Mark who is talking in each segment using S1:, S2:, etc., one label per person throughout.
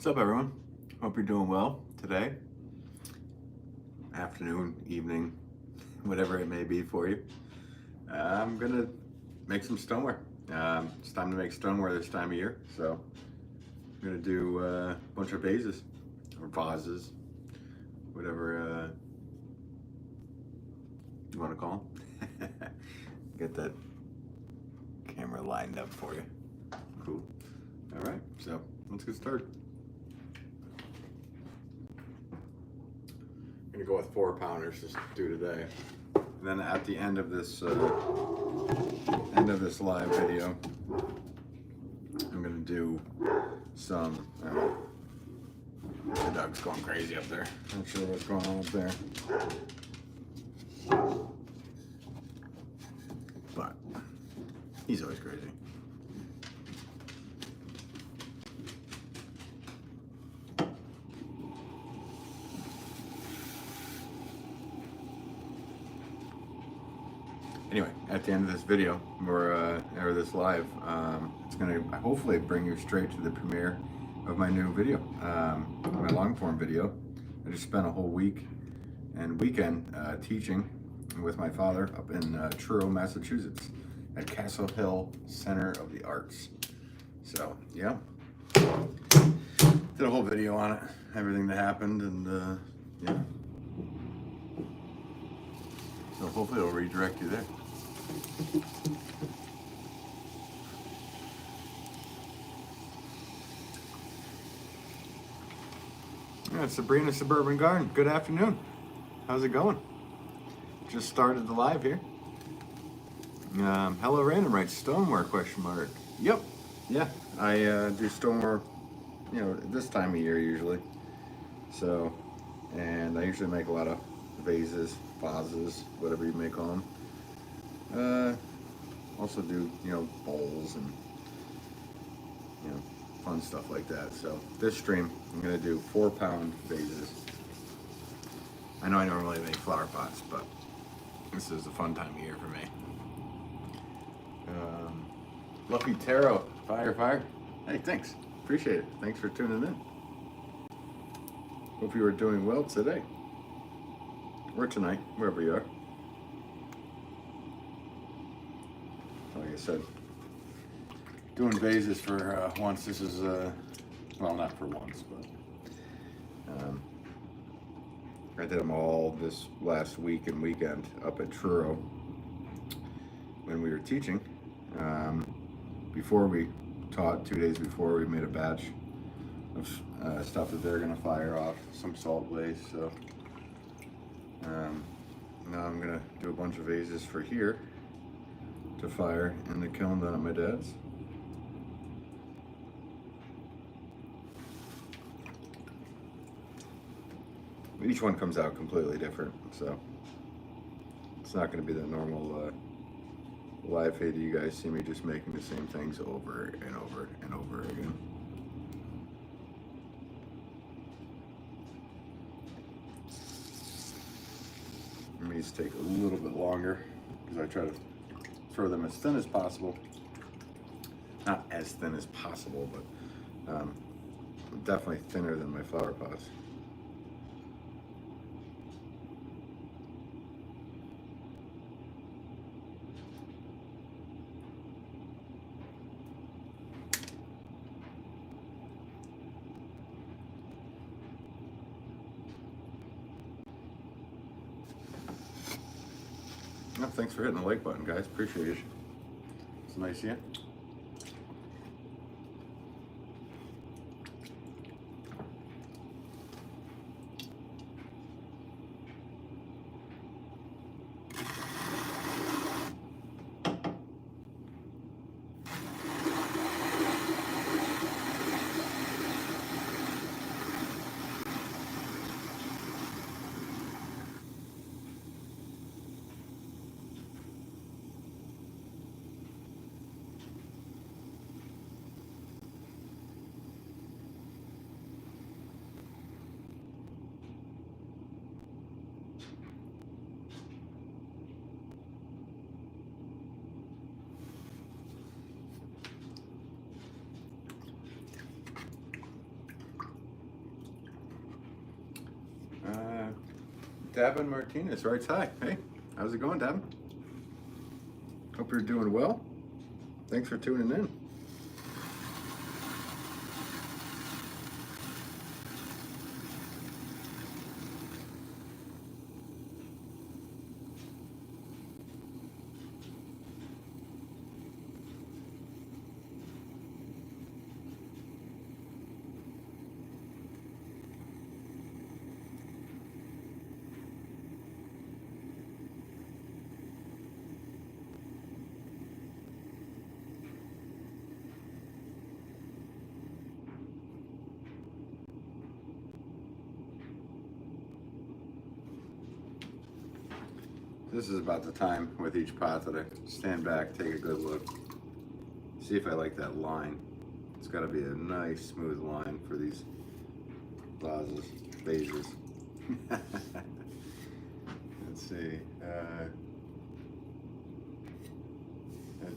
S1: What's up, everyone? Hope you're doing well today. Afternoon, evening, whatever it may be for you. I'm gonna make some stoneware. It's time to make stoneware this time of year, so I'm gonna do a bunch of vases or vases, whatever you want to call them. Get that camera lined up for you. Cool. All right, so let's get started. I'm gonna go with 4-pounders to do today. And then at the end of this live video, I'm gonna do some. The dog's going crazy up there. Not sure what's going on up there, but he's always crazy. Anyway, at the end of this video, or this live, it's going to hopefully bring you straight to the premiere of my new video, my long form video. I just spent a whole week and weekend teaching with my father up in Truro, Massachusetts at Castle Hill Center of the Arts. So, yeah, did a whole video on it, everything that happened, and yeah. So hopefully it'll redirect you there. Yeah, Sabrina Suburban Garden. Good afternoon. How's it going? Just started the live here. Hello Random writes stoneware question mark. Yep. Yeah, I do stoneware, this time of year usually. So, and I usually make a lot of vases, whatever you may call them. Also do, bowls and, fun stuff like that. So this stream, I'm gonna do 4-pound vases. I know I normally make flower pots, but this is a fun time of year for me. Lucky Tarot, fire. Hey, thanks, appreciate it. Thanks for tuning in. Hope you are doing well today. Or tonight, wherever you are. Like I said, doing vases for once. This is, well, not for once, but I did them all this last week and weekend up at Truro when we were teaching. Before we taught, 2 days before, we made a batch of stuff that they're going to fire off, some salt glaze. So now I'm going to do a bunch of vases for here to fire in the kiln down at my dad's. Each one comes out completely different, so it's not going to be the normal live feed. You guys see me just making the same things over and over and over again. These take a little bit longer because I try to throw them as thin as possible. Not as thin as possible, but definitely thinner than my flower pots. Oh, thanks for hitting the like button, guys. Appreciate it. It's nice of you. Davin Martinez writes, hi. Hey, how's it going, Davin? Hope you're doing well. Thanks for tuning in. This is about the time with each pot that I stand back, take a good look, see if I like that line. It's got to be a nice smooth line for these vases. Let's see.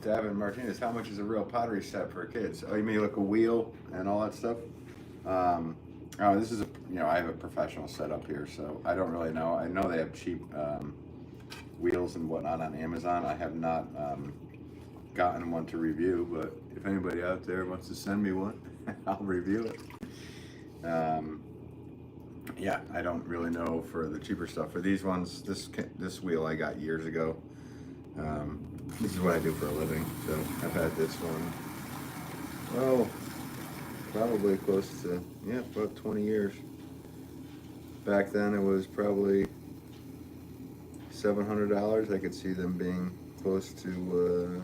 S1: Davin Martinez, how much is a real pottery set for kids? Oh, you mean like a wheel and all that stuff? Oh, this is I have a professional setup here, so I don't really know. I know they have cheap wheels and whatnot on Amazon. I have not gotten one to review, but if anybody out there wants to send me one, I'll review it. Yeah, I don't really know for the cheaper stuff. For these ones, this wheel I got years ago. This is what I do for a living, so I've had this one, oh, probably close to, yeah, about 20 years. Back then it was probably $700. I could see them being close to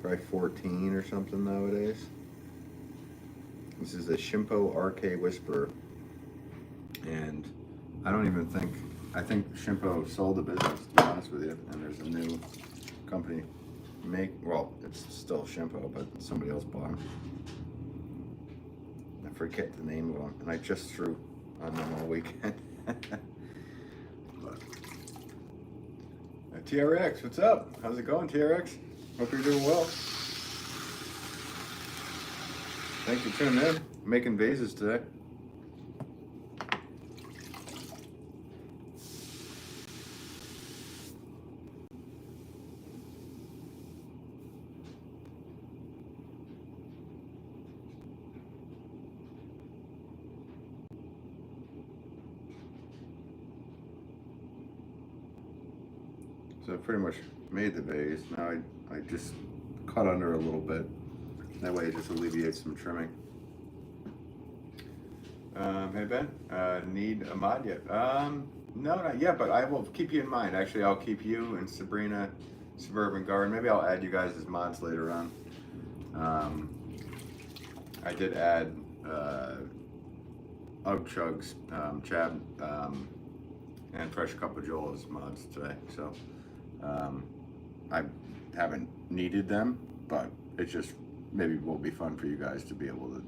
S1: probably 14 or something nowadays. This is a Shimpo RK Whisperer, and I don't even think, I think Shimpo sold the business, to be honest with you, and there's a new company well, it's still Shimpo, but somebody else bought them. I forget the name of them, and I just threw on them all weekend. TRX, what's up? How's it going, TRX? Hope you're doing well. Thanks for tuning in. Making vases today. So I pretty much made the vase. Now I just cut under a little bit. That way it just alleviates some trimming. Hey Ben, need a mod yet? No, not yet, but I will keep you in mind. Actually, I'll keep you and Sabrina, Suburban Garden. Maybe I'll add you guys as mods later on. I did add Chugs, Chab, and Fresh Cup of Joel as mods today. So I haven't needed them, but it just maybe will be fun for you guys to be able to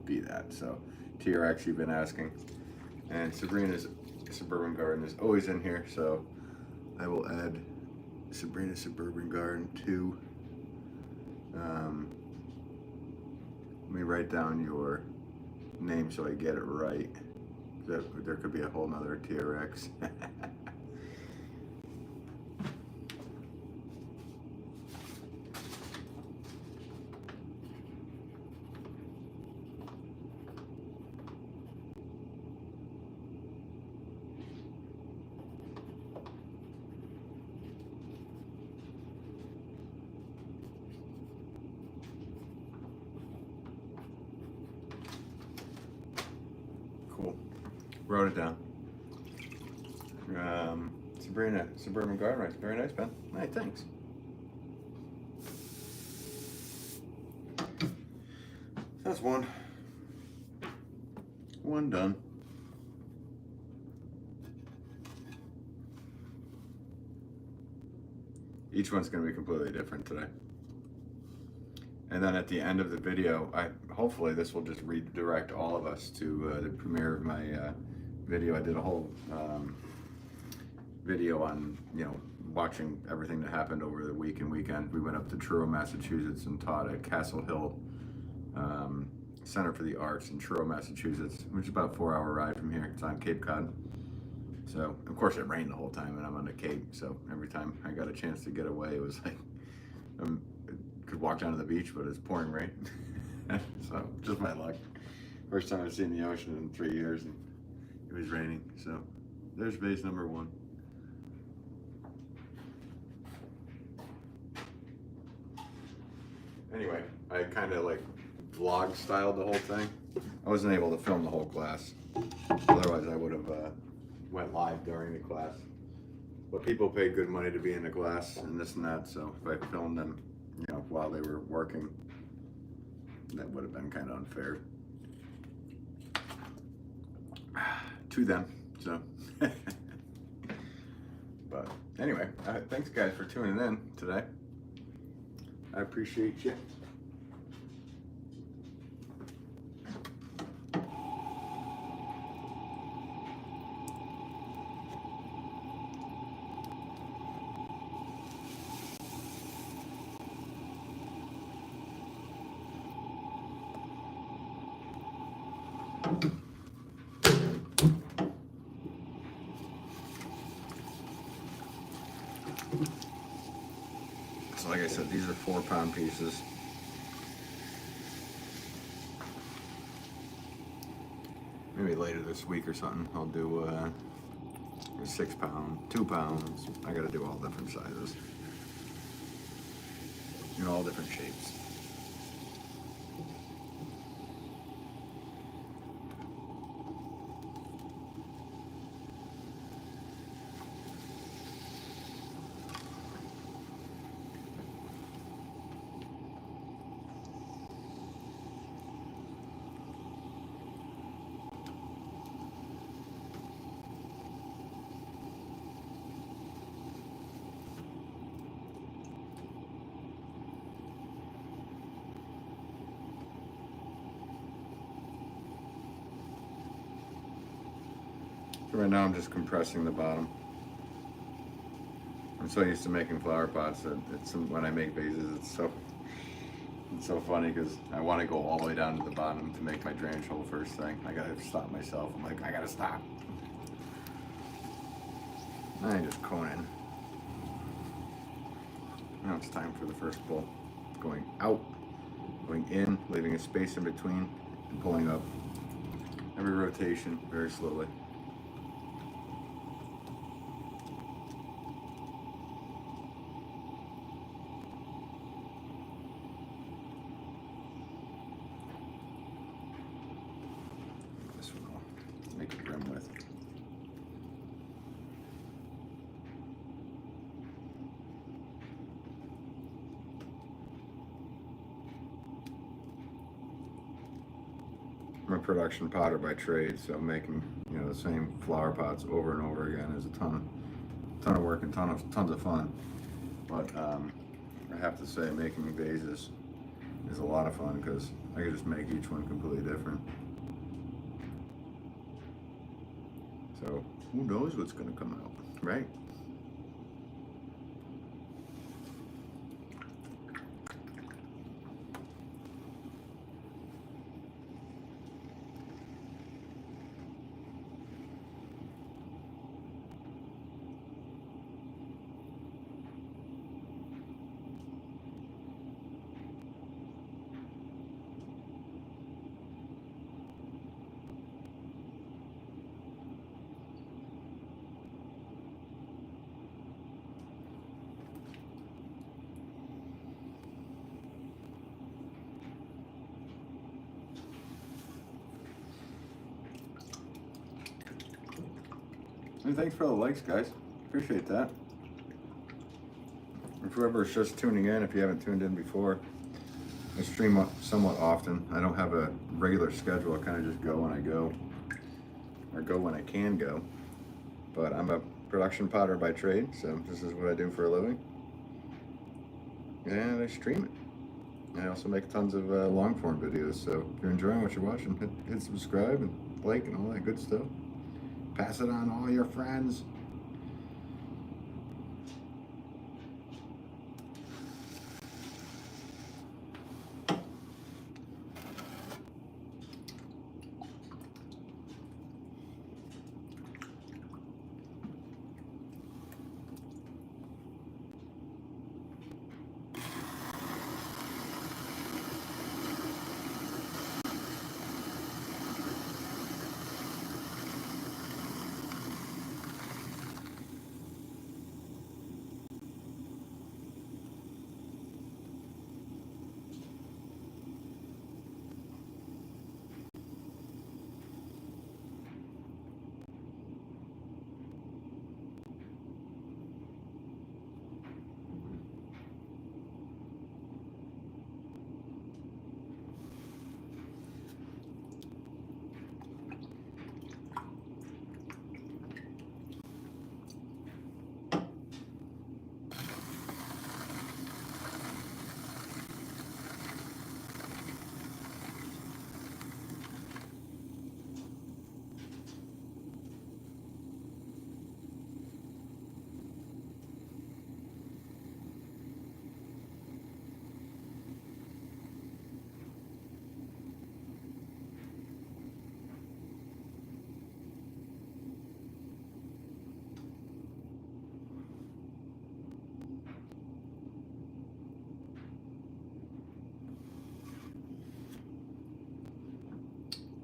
S1: be that. So TRX, you've been asking, and Sabrina's Suburban Garden is always in here, so I will add Sabrina's Suburban Garden to. Let me write down your name so I get it right. There could be a whole nother TRX. Wrote it down. Sabrina, Suburban Garden Rice. Very nice, Ben. Hey, thanks. That's one. One done. Each one's going to be completely different today. And then at the end of the video, hopefully this will just redirect all of us to the premiere of my video. I did a whole video on, watching everything that happened over the week and weekend. We went up to Truro, Massachusetts and taught at Castle Hill Center for the Arts in Truro, Massachusetts, which is about a 4-hour ride from here. It's on Cape Cod. So, of course, it rained the whole time, and I'm on the Cape. So every time I got a chance to get away, it was like I could walk down to the beach, but it's pouring rain. So just my luck. First time I've seen the ocean in 3 years, and it was raining. So there's vase number 1. Anyway, I kind of like vlog styled the whole thing. I wasn't able to film the whole class. Otherwise, I would have went live during the class. But people paid good money to be in the class and this and that. So if I filmed them, you know, while they were working, that would have been kind of unfair to them. So, but anyway, thanks guys for tuning in today. I appreciate you. So like I said, these are 4-pound pieces. Maybe later this week or something, I'll do a 6-pound, 2 pounds. I gotta do all different sizes. You know, all different shapes. So right now I'm just compressing the bottom. I'm so used to making flower pots that when I make vases, it's so funny because I want to go all the way down to the bottom to make my drainage hole first thing. I gotta stop myself. I'm like, I gotta stop. I just cone in. Now it's time for the first pull. Going out, going in, leaving a space in between, and pulling up. Every rotation, very slowly. This one I'll make a rim with. I'm a production potter by trade, so making, you know, the same flower pots over and over again is a ton of work and tons of fun. But I have to say, making vases is a lot of fun because I can just make each one completely different. So who knows what's going to come out, right? And thanks for the likes, guys. Appreciate that. And for whoever's just tuning in, if you haven't tuned in before, I stream somewhat often. I don't have a regular schedule. I kind of just go when I go, or go when I can go. But I'm a production potter by trade, so this is what I do for a living. And I stream it. I also make tons of long form videos, so if you're enjoying what you're watching, hit subscribe and like and all that good stuff. Pass it on to all your friends.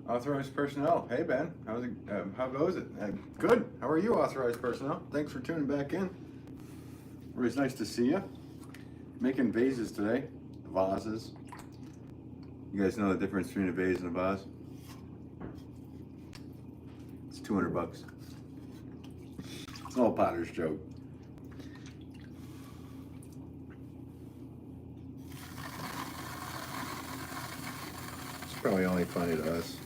S1: Authorized personnel. Hey Ben, how's it? How goes it? Good. How are you, authorized personnel? Thanks for tuning back in. Always nice to see you. Making vases today. Vases. You guys know the difference between a vase and a vase? It's $200. It's an old potter's joke. It's probably only funny to us.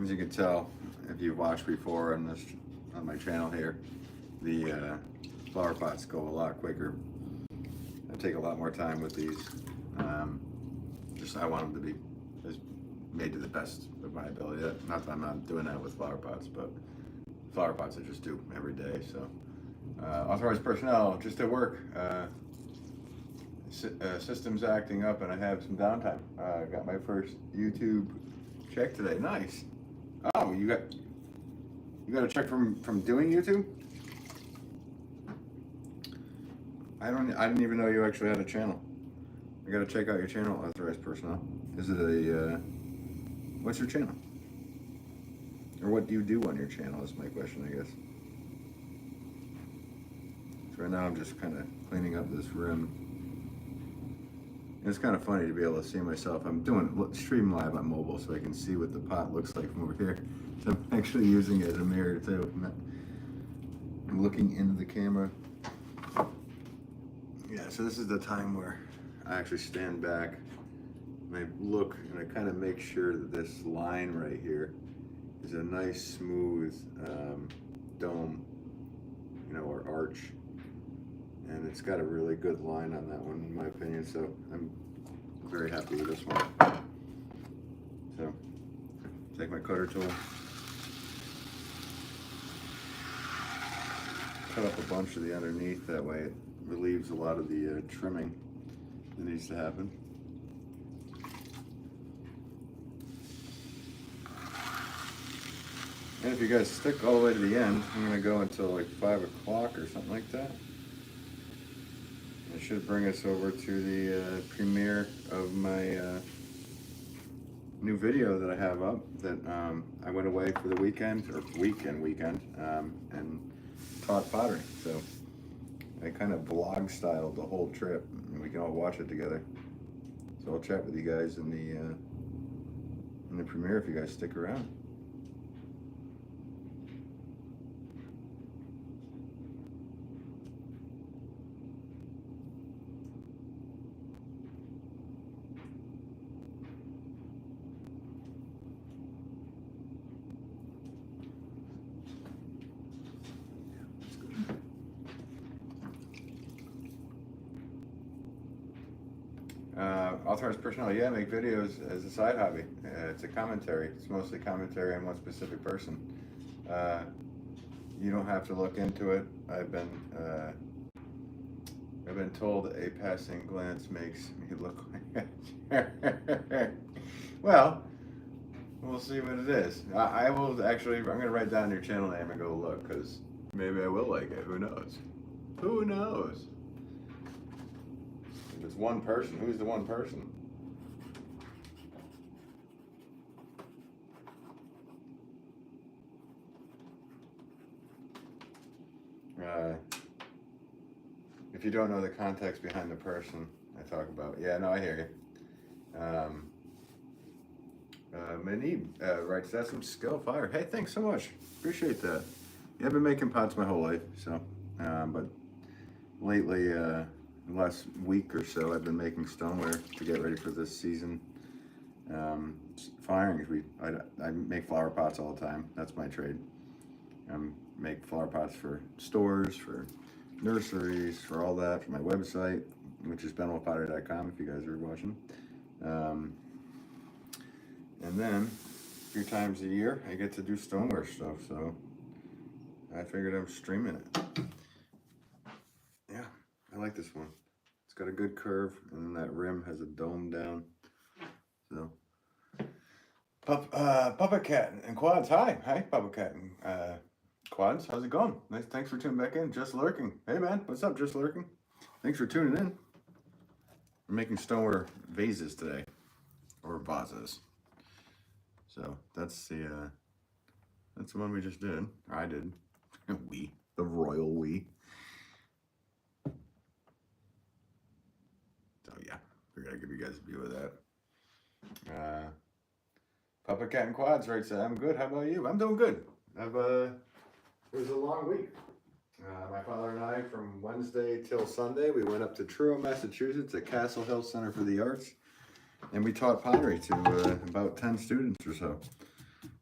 S1: As you can tell, if you've watched before on my channel here, the flower pots go a lot quicker. I take a lot more time with these. I want them to be made to the best of my ability. Not that I'm not doing that with flower pots, but flower pots I just do every day. So authorized personnel, just at work. System's acting up, and I have some downtime. Got my first YouTube check today. Nice. Oh, you got a check from doing YouTube? I didn't even know you actually had a channel. I gotta check out your channel, authorized personnel. Is it what's your channel? Or what do you do on your channel is my question, I guess. So right now I'm just kind of cleaning up this rim. And it's kind of funny to be able to see myself. I'm doing stream live on mobile so I can see what the pot looks like from over here. So I'm actually using it as a mirror too. I'm looking into the camera. Yeah, so this is the time where I actually stand back and I look and I kind of make sure that this line right here is a nice smooth dome, or arch. And it's got a really good line on that one in my opinion, so I'm very happy with this one. So, take my cutter tool, cut up a bunch of the underneath, that way it relieves a lot of the trimming that needs to happen. And if you guys stick all the way to the end, I'm going to go until like 5 o'clock or something like that. It should bring us over to the premiere of my new video that I have up. That I went away for the weekend, and taught pottery. So I kind of vlog styled the whole trip, and we can all watch it together. So I'll chat with you guys in the premiere if you guys stick around. Authorized personnel, yeah, I make videos as a side hobby. It's a commentary. It's mostly commentary on one specific person. You don't have to look into it. I've been told a passing glance makes me look like Well, we'll see what it is. I will actually, I'm going to write down your channel name and go look, because maybe I will like it. Who knows? Who knows? If it's one person, who's the one person? If you don't know the context behind the person I talk about, yeah, no, I hear you. Manib writes, that's some skill fire. Hey, thanks so much. Appreciate that. Yeah, I've been making pots my whole life, so, but lately, the last week or so, I've been making stoneware to get ready for this season. Firing, I make flower pots all the time. That's my trade. Make flower pots for stores, for nurseries, for all that, for my website, which is benwolfpottery.com if you guys are watching. And then a few times a year I get to do stoneware stuff, so I figured I'm streaming it. Yeah, I like this one. It's got a good curve, and that rim has a dome down. So, Puppet Cat and Quads, hi, Puppet Cat and Quads, how's it going? Nice, thanks for tuning back in. Just Lurking, hey man, what's up, Just Lurking? Thanks for tuning in. We're making Stoneware vases today, or vases. So that's the one we just did. Or I did. The royal we. So yeah, we're gonna give you guys a view of that. Puppet Cat and Quads, right? So I'm good. How about you? I'm doing good. It was a long week. My father and I, from Wednesday till Sunday, we went up to Truro, Massachusetts at Castle Hill Center for the Arts, and we taught pottery to about 10 students or so.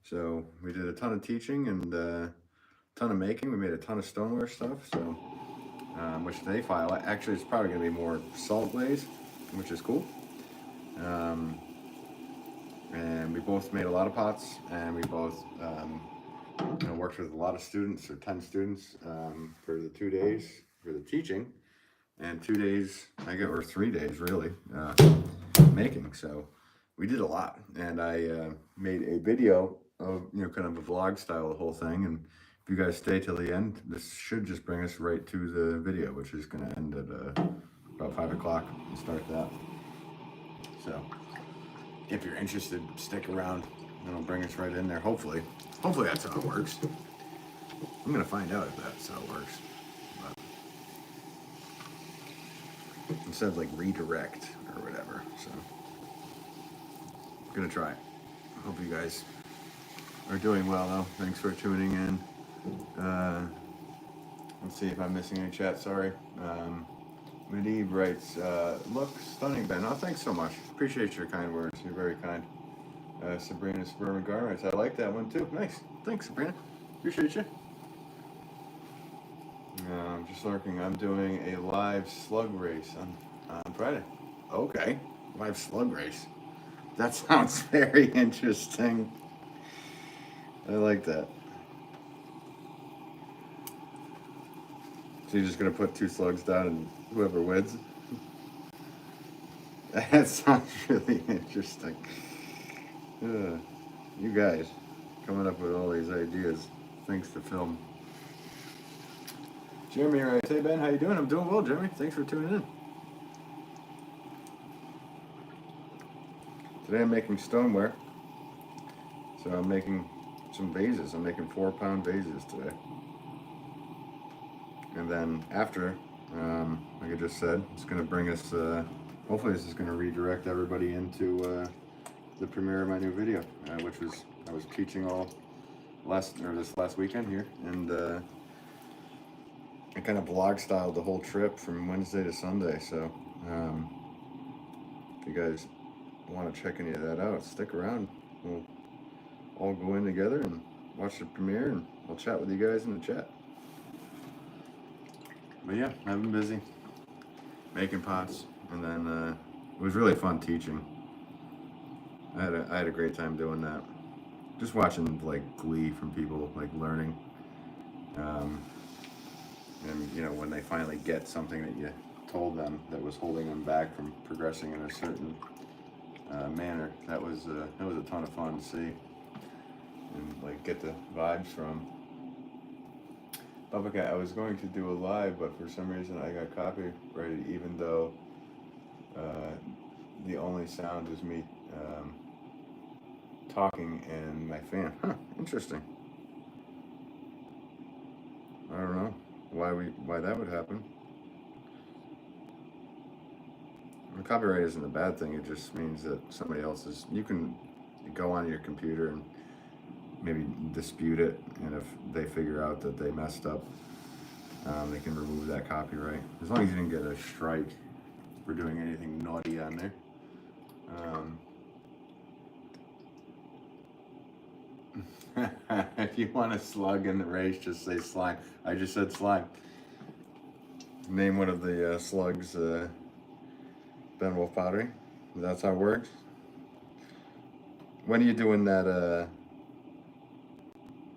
S1: So we did a ton of teaching and a ton of making. We made a ton of stoneware stuff, so which they file. Actually, it's probably going to be more salt glaze, which is cool. And we both made a lot of pots, and we both worked with a lot of students, or 10 students, for the 2 days for the teaching, and 2 days, or 3 days really, making. So we did a lot, and I made a video of, kind of a vlog style, the whole thing. And if you guys stay till the end, this should just bring us right to the video, which is going to end at about 5 o'clock and start that. So if you're interested, stick around. It'll bring us right in there. Hopefully that's how it works. I'm gonna find out if that's how it works. But it says like redirect or whatever. So I'm gonna try it. Hope you guys are doing well though. Thanks for tuning in. Let's see if I'm missing any chat. Sorry. Medivh writes, look stunning, Ben. Oh, thanks so much. Appreciate your kind words. You're very kind. Sabrina Suburban Garden writes, I like that one too. Nice. Thanks, Sabrina. Appreciate you. Just Lurking. I'm doing a live slug race on Friday. Okay. Live slug race. That sounds very interesting. I like that. So you're just going to put 2 slugs down and whoever wins? That sounds really interesting. You guys coming up with all these ideas. Thanks to film. Jeremy writes, hey Ben, how you doing? I'm doing well, Jeremy. Thanks for tuning in. Today I'm making stoneware. So I'm making some vases. I'm making 4-pound vases today. And then after, like I just said, it's going to bring us, hopefully this is going to redirect everybody into the premiere of my new video, which I was teaching this last weekend here, and I kind of vlog styled the whole trip from Wednesday to Sunday. So if you guys want to check any of that out, stick around. We'll all go in together and watch the premiere, and I'll chat with you guys in the chat. But yeah, I've been busy making pots, and then it was really fun teaching. I had a great time doing that. Just watching like glee from people, like learning, and when they finally get something that you told them that was holding them back from progressing in a certain manner. That was a ton of fun to see and like get the vibes from. Okay, I was going to do a live, but for some reason I got copyrighted, even though the only sound is me talking and my fan. Huh, interesting. I don't know why that would happen. Copyright isn't a bad thing. It just means that somebody else's. You can go on your computer and maybe dispute it, and if they figure out that they messed up, they can remove that copyright, as long as you didn't get a strike for doing anything naughty on there. If you want a slug in the race, just say slime. I just said slime. Name one of the slugs, Ben Wolff Pottery. That's how it works. When are you doing that?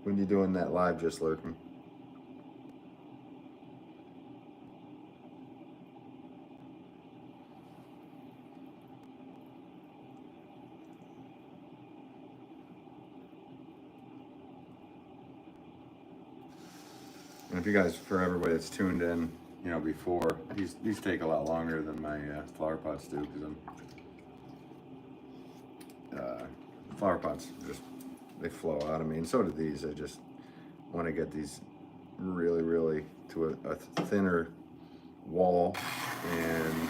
S1: When you doing that live, Just Lurking? if you guys, for everybody that's tuned in, you know, before, these take a lot longer than my flower pots do, because flower pots just, they flow out of me, and so do these. I just want to get these really, really to a thinner wall, and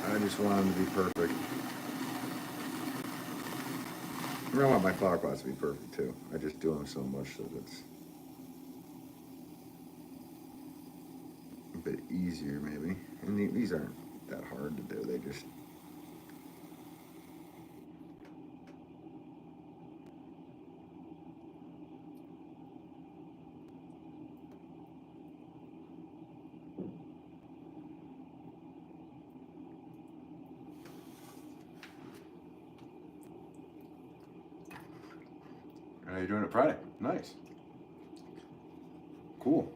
S1: I just want them to be perfect. I want my flower pots to be perfect too. I just do them so much that it's a bit easier maybe. And these aren't that hard to do. They just, how are you doing it Friday? Nice. Cool.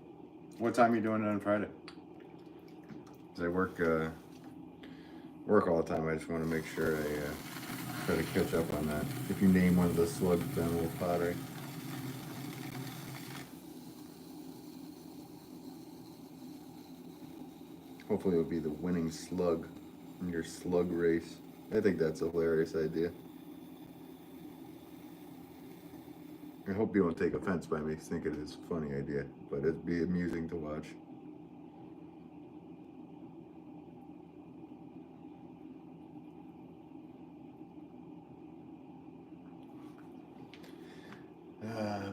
S1: What time are you doing it on Friday? Because I work all the time. I just want to make sure I try to catch up on that. If you name one of the Slugs, then Wolff Pottery. Hopefully it'll be the winning slug in your slug race. I think that's a hilarious idea. I hope you won't take offense by me thinking it's a funny idea, but it'd be amusing to watch.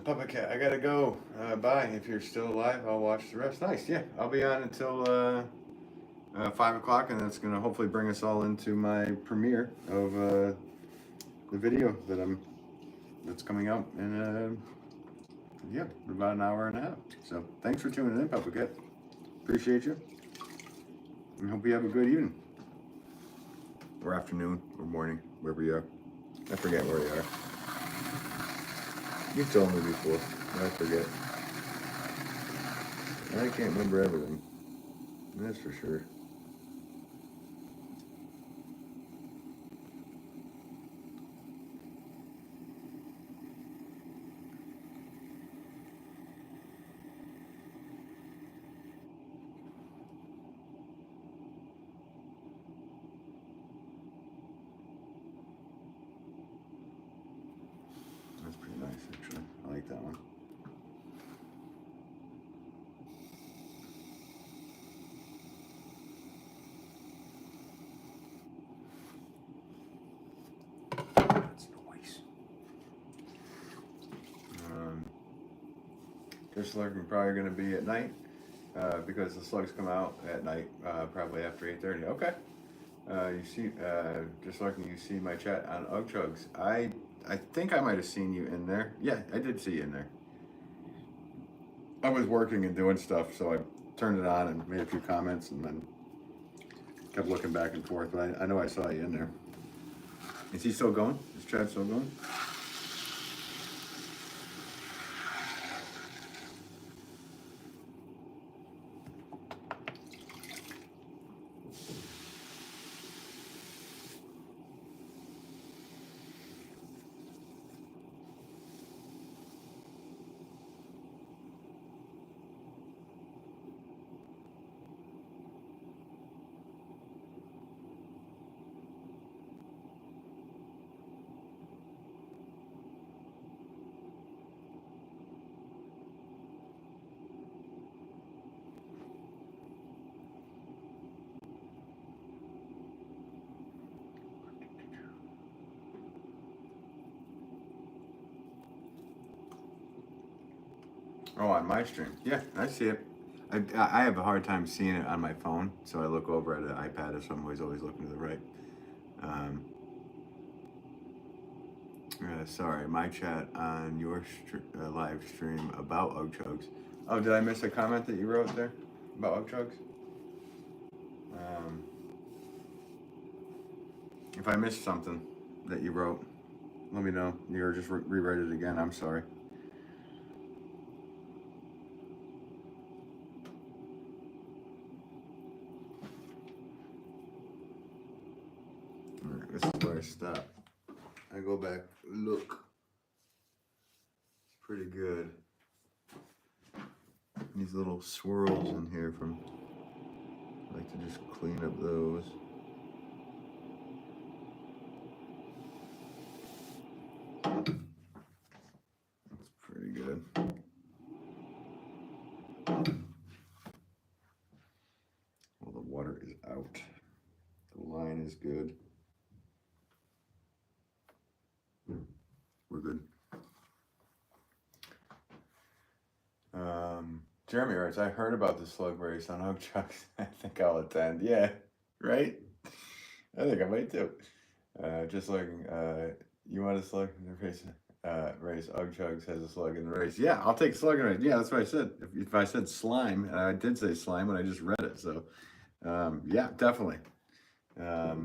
S1: Papa Cat, I gotta go. Bye. If you're still alive, I'll watch the rest. Nice, yeah. I'll be on until 5 o'clock, and that's gonna hopefully bring us all into my premiere of the video that's coming out in yeah, about an hour and a half. So thanks for tuning in, Papa Cat. Appreciate you. And hope you have a good evening. Or afternoon, or morning, wherever you are. I forget where you are. You've told me before, I forget. I can't remember everything. That's for sure. That's pretty nice, actually. I like that one. That's nice. Just looking probably going to be at night because the slugs come out at night, probably after 8:30. Okay. You see, just looking, you see my chat on Ugg Chugs. I think I might have seen you in there. Yeah, I did see you in there. I was working and doing stuff, so I turned it on and made a few comments and then kept looking back and forth, but I know I saw you in there. Is he still going? Is Chad still going? Oh, on my stream. Yeah, I see it. I have a hard time seeing it on my phone, so I look over at an iPad, so I'm always looking to the right. Sorry, my chat on your live stream about Ugg Chugs. Oh, did I miss a comment that you wrote there about Ugg Chugs? If I missed something that you wrote, let me know. You're just rewrite it again. I'm sorry. All right, this is where I stop. I go back, look. It's pretty good. these little swirls in here from, I like to just clean up those. That's pretty good. Well, the water is out. The line is good. We're good. Jeremy writes, I heard about the slug race on Hug Chucks. I think I'll attend. Yeah, right? I think I might too. Just like, you want a slug in the race? Race. Hug Chucks has a slug in the race. Yeah, I'll take slug in the race. Yeah, that's what I said. If I said slime, and I did say slime when I just read it. So, yeah, definitely. I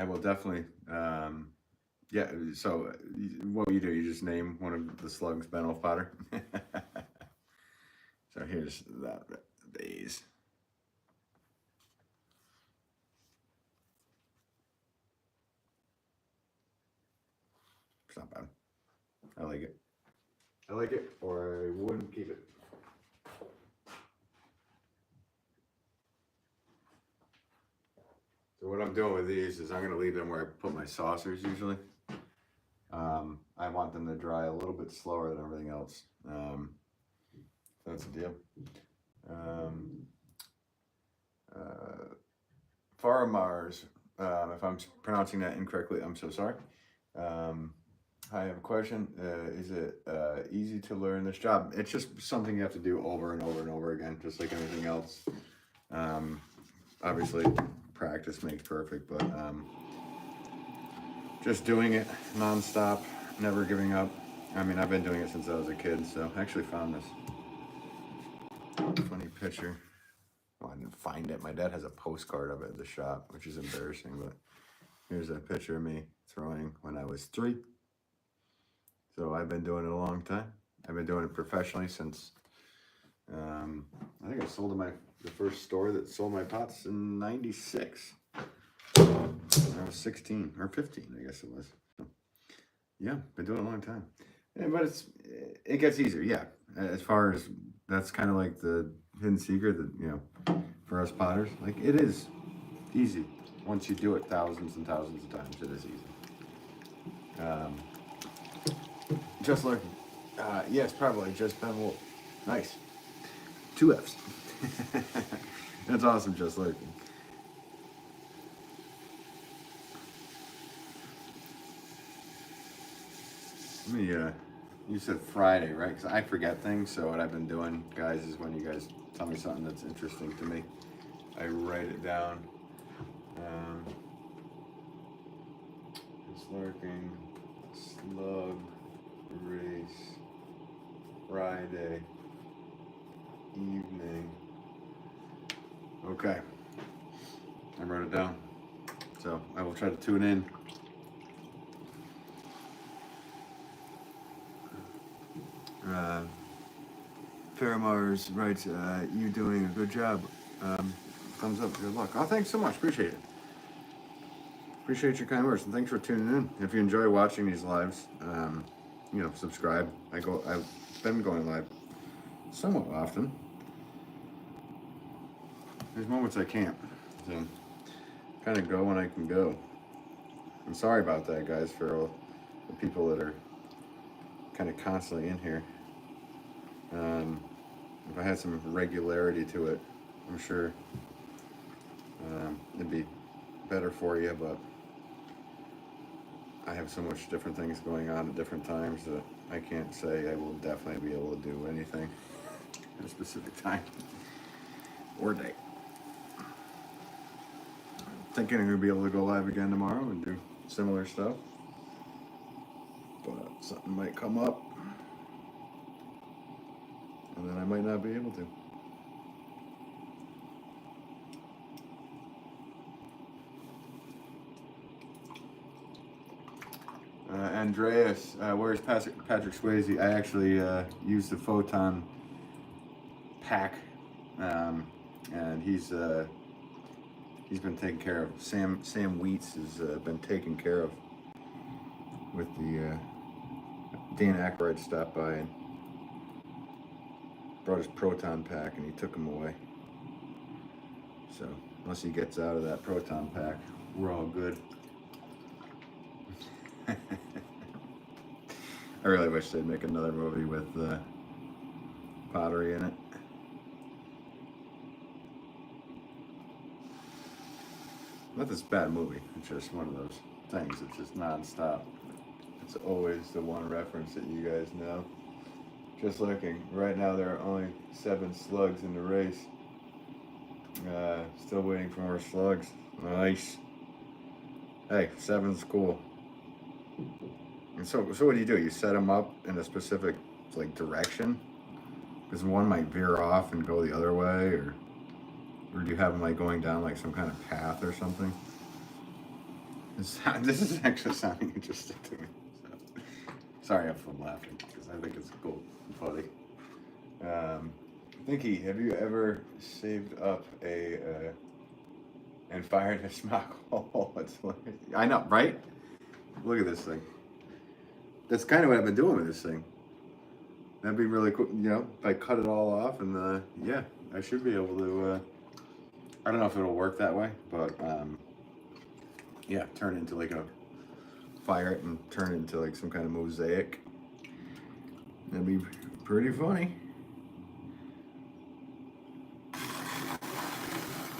S1: will definitely. Yeah, so what you do, you just name one of the slugs Ben Wolff Potter. So here's that vase. It's not bad. I like it. I like it, or I wouldn't keep it. So what I'm doing with these is I'm going to leave them where I put my saucers usually. I want them to dry a little bit slower than everything else. That's the deal. Faramars, if I'm pronouncing that incorrectly, I'm so sorry. I have a question. Is it easy to learn this job? It's just something you have to do over and over and over again, just like anything else. Obviously, practice makes perfect, but just doing it nonstop, never giving up. I mean, I've been doing it since I was a kid, so I actually found this funny picture. Well, I didn't find it. My dad has a postcard of it at the shop, which is embarrassing, but here's a picture of me throwing when I was 3. So I've been doing it a long time. I've been doing it professionally since, I think I sold to the first store that sold my pots in '96. I was 16 or 15, I guess it was. So, yeah, been doing it a long time. Yeah, but it gets easier, yeah. As far as that's kind of like the hidden secret that, you know, for us potters, like it is easy. Once you do it thousands and thousands of times, it is easy. Just lurking. Yes, probably just Ben Wolff. Nice. 2 F's. That's awesome, just lurking. Let me, you said Friday, right? Because I forget things, so what I've been doing, guys, is when you guys tell me something that's interesting to me, I write it down. Just lurking, slug, race, Friday, evening. Okay, I wrote it down, so I will try to tune in. Faramars writes, you doing a good job. Thumbs up, good luck. Oh, thanks so much, appreciate it. Appreciate your kind words, and thanks for tuning in. If you enjoy watching these lives, you know, subscribe. I've been going live somewhat often. There's moments I can't, so kind of go when I can go. I'm sorry about that, guys, for all the people that are kind of constantly in here. If I had some regularity to it, I'm sure it'd be better for you, but I have so much different things going on at different times that I can't say I will definitely be able to do anything at a specific time or day. I'm thinking I'm going to be able to go live again tomorrow and do similar stuff, but something might come up and then I might not be able to. Andreas, where's Patrick Swayze? I actually used the Photon pack, and he's been taken care of. Sam Wheats has been taken care of with the Dan Aykroyd stopped by and brought his proton pack and he took him away. So unless he gets out of that proton pack, we're all good. I really wish they'd make another movie with pottery in it. Not this bad movie, it's just one of those things that's just non-stop. It's always the one reference that you guys know. Just looking, right now there are only 7 slugs in the race. Still waiting for more slugs. Nice. Hey, 7's cool. And so what do? You set them up in a specific like direction? Because one might veer off and go the other way, or do you have them like going down like some kind of path or something? This is actually sounding interesting to me. So, sorry if I'm laughing, because I think it's cool and funny. Thinky, have you ever saved up and fired a smock hole? I know, right? Look at this thing. That's kind of what I've been doing with this thing. That'd be really cool, you know, if I cut it all off, and yeah, I should be able to, I don't know if it'll work that way, but yeah, turn it into like fire it and turn it into like some kind of mosaic. That'd be pretty funny.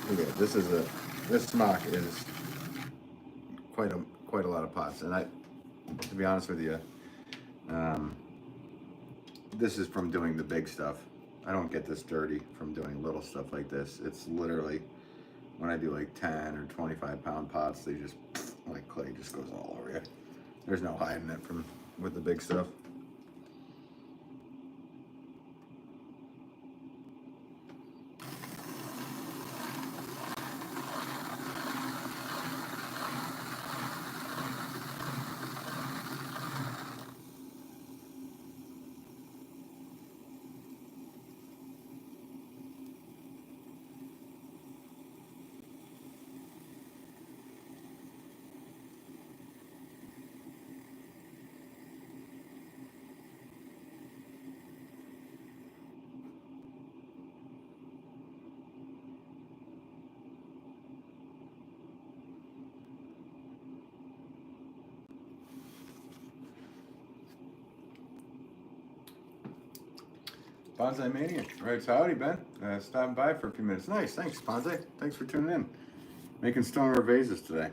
S1: Look at it. This smock is quite a lot of pots, and to be honest with you, this is from doing the big stuff. I don't get this dirty from doing little stuff like this. It's literally when I do like 10 or 25 pound pots, they just like clay just goes all over you. There's no hiding it with the big stuff. Bonsai Maniac. Right, so howdy, Ben. Stopping by for a few minutes. Nice, thanks, Bonsai. Thanks for tuning in. Making Stoneware vases today.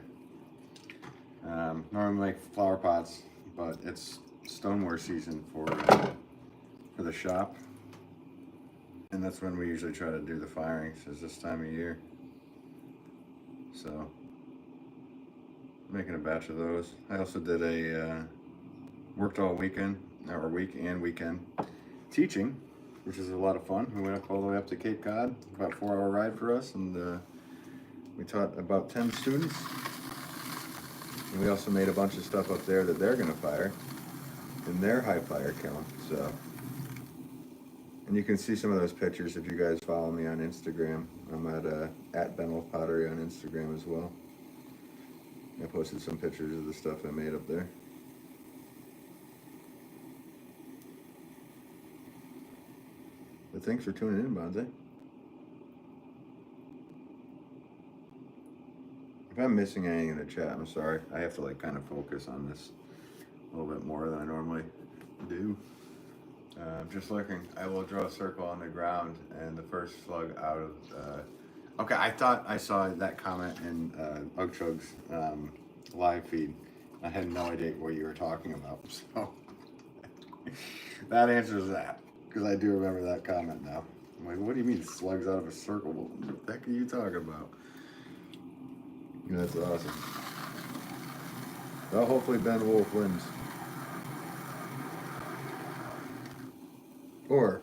S1: Normally make flower pots, but it's Stoneware season for the shop. And that's when we usually try to do the firings, is this time of year. So, making a batch of those. I also did worked all weekend, or week and weekend, teaching, which is a lot of fun. We went up all the way up to Cape Cod, about a 4-hour ride for us, and we taught about 10 students. And we also made a bunch of stuff up there that they're gonna fire in their high fire kiln. So, and you can see some of those pictures if you guys follow me on Instagram. I'm at Ben Wolff Pottery on Instagram as well. I posted some pictures of the stuff I made up there. But thanks for tuning in, Bonsai. If I'm missing anything in the chat, I'm sorry. I have to like kind of focus on this a little bit more than I normally do. Just looking, I will draw a circle on the ground and the first slug out of, okay, I thought I saw that comment in Ugchug's live feed. I had no idea what you were talking about, so that answers that, because I do remember that comment now. I'm like, what do you mean slugs out of a circle? What the heck are you talking about? That's awesome. Well, hopefully Ben Wolff wins. Or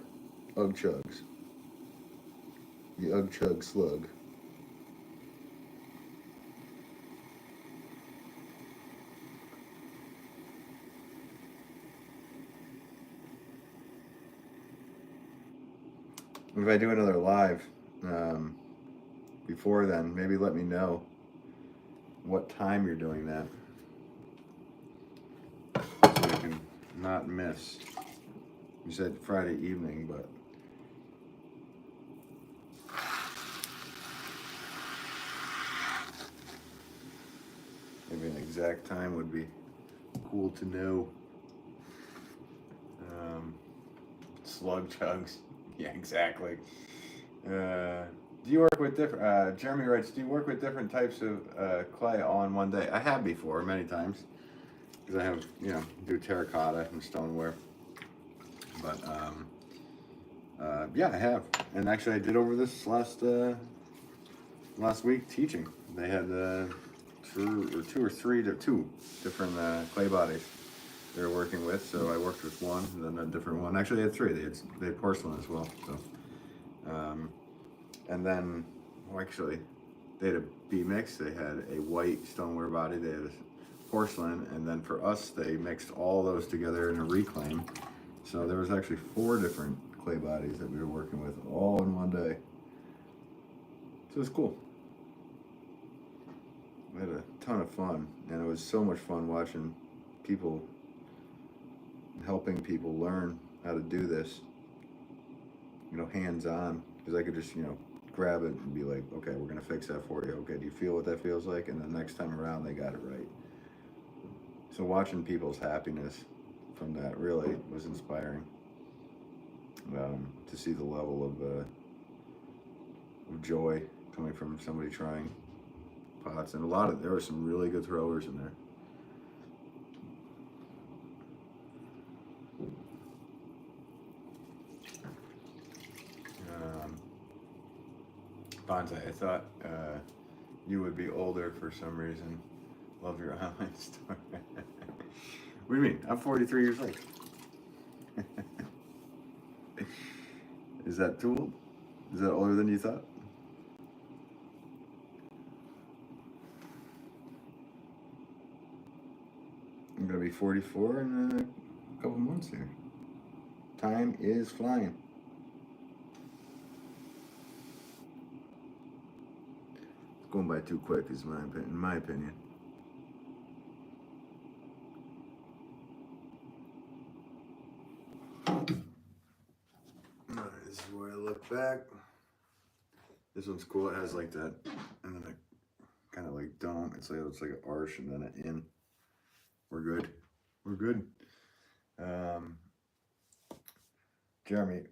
S1: Ugchugs. The Ugchug slug. If I do another live before then, maybe let me know what time you're doing that, so I can not miss. You said Friday evening, but exact time would be cool to know. Slug chugs. Yeah, exactly. Do you work with different, Jeremy writes, do you work with different types of clay all in one day? I have before, many times. Because I have, do terracotta and stoneware. But, yeah, I have. And actually I did over this last week teaching. They had two different clay bodies they were working with. So I worked with one, and then a different one. Actually, they had three. They had porcelain as well. So, and then, actually, they had a B mix. They had a white stoneware body. They had a porcelain, and then for us, they mixed all those together in a reclaim. So there was actually 4 different clay bodies that we were working with all in one day. So it was cool. We had a ton of fun, and it was so much fun watching people, helping people learn how to do this, hands-on, because I could just, grab it and be like, okay, we're gonna fix that for you. Okay, do you feel what that feels like? And then next time around, they got it right. So watching people's happiness from that really was inspiring, to see the level of joy coming from somebody trying pots, and there were some really good throwers in there. Bonsai, I thought you would be older for some reason. Love your online store. What do you mean? I'm 43 years old. Is that too old? Is that older than you thought? I'm gonna be 44 in a couple months here. Time is flying. It's going by too quick, in my opinion. This is where I look back. This one's cool. It has like that, and then a kind of like dome. It's like an arch and then an in. We're good. We're good. Jeremy,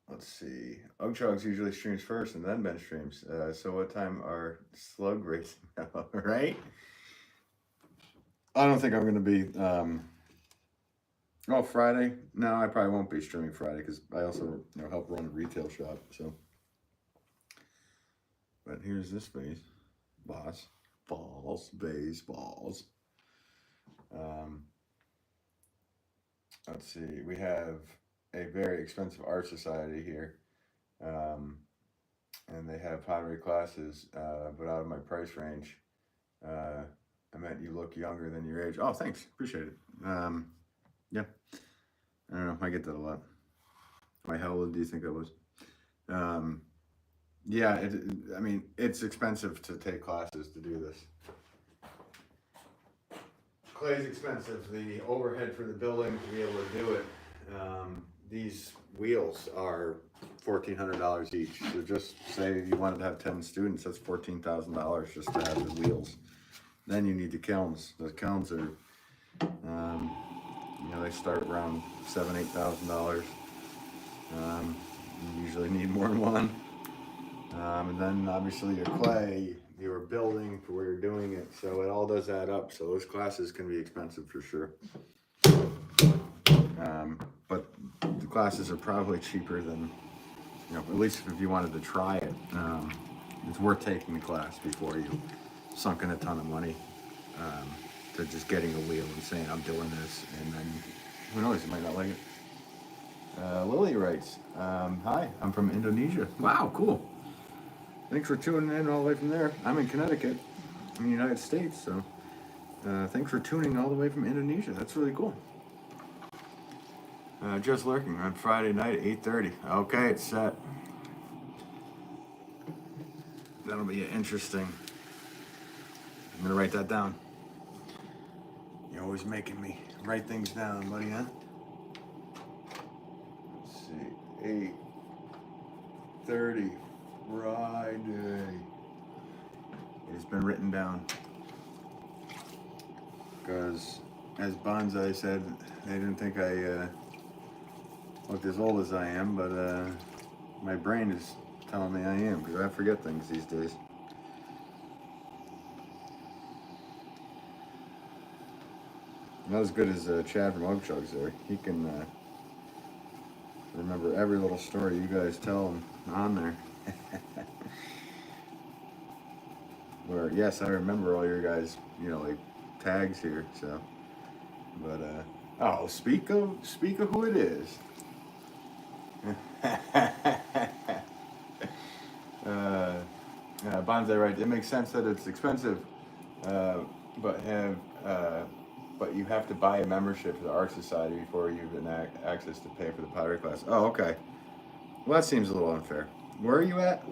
S1: let's see. Ugchugs usually streams first and then Ben streams. So what time are slug racing now, right? I don't think I'm going to be, Friday? No, I probably won't be streaming Friday because I also help run a retail shop. So, but here's this vase. Vase balls. Let's see, we have a very expensive art society here, and they have pottery classes, but out of my price range. I meant you look younger than your age. Oh, thanks, appreciate it. Yeah, I don't know, I get that a lot. How old do you think I was? Yeah, I mean, it's expensive to take classes to do this. Clay's expensive. The overhead for the building to be able to do it. These wheels are $1,400 each. So just say you wanted to have 10 students, that's $14,000 just to have the wheels. Then you need the kilns. The kilns are, they start around $7,000, $8,000. You usually need more than one. And then obviously your clay, you're building for where you're doing it, so it all does add up. So those classes can be expensive for sure. But the classes are probably cheaper than, at least if you wanted to try it. It's worth taking the class before you sunk in a ton of money to just getting a wheel and saying, I'm doing this, and then who knows, you might not like it. Lily writes, hi, I'm from Indonesia. Wow, cool. Thanks for tuning in all the way from there. I'm in Connecticut, in the United States, so thanks for tuning all the way from Indonesia. That's really cool. Just lurking on Friday night at 8:30. Okay, it's set. That'll be interesting. I'm gonna write that down. You're always making me write things down, buddy, huh? Let's see, 8:30. Friday. It's been written down. because as Bonsai said, they didn't think I looked as old as I am, but my brain is telling me I am, because I forget things these days. Not as good as Chad from Chugs there. He can remember every little story you guys tell him on there. Where, yes, I remember all your guys, you know, like tags here. So, but oh, speak of who it is. Bonsai, right? It makes sense that it's expensive, but you have to buy a membership to the Art Society before you get access to pay for the pottery class. Oh, okay. Well, that seems a little unfair. Where are you at,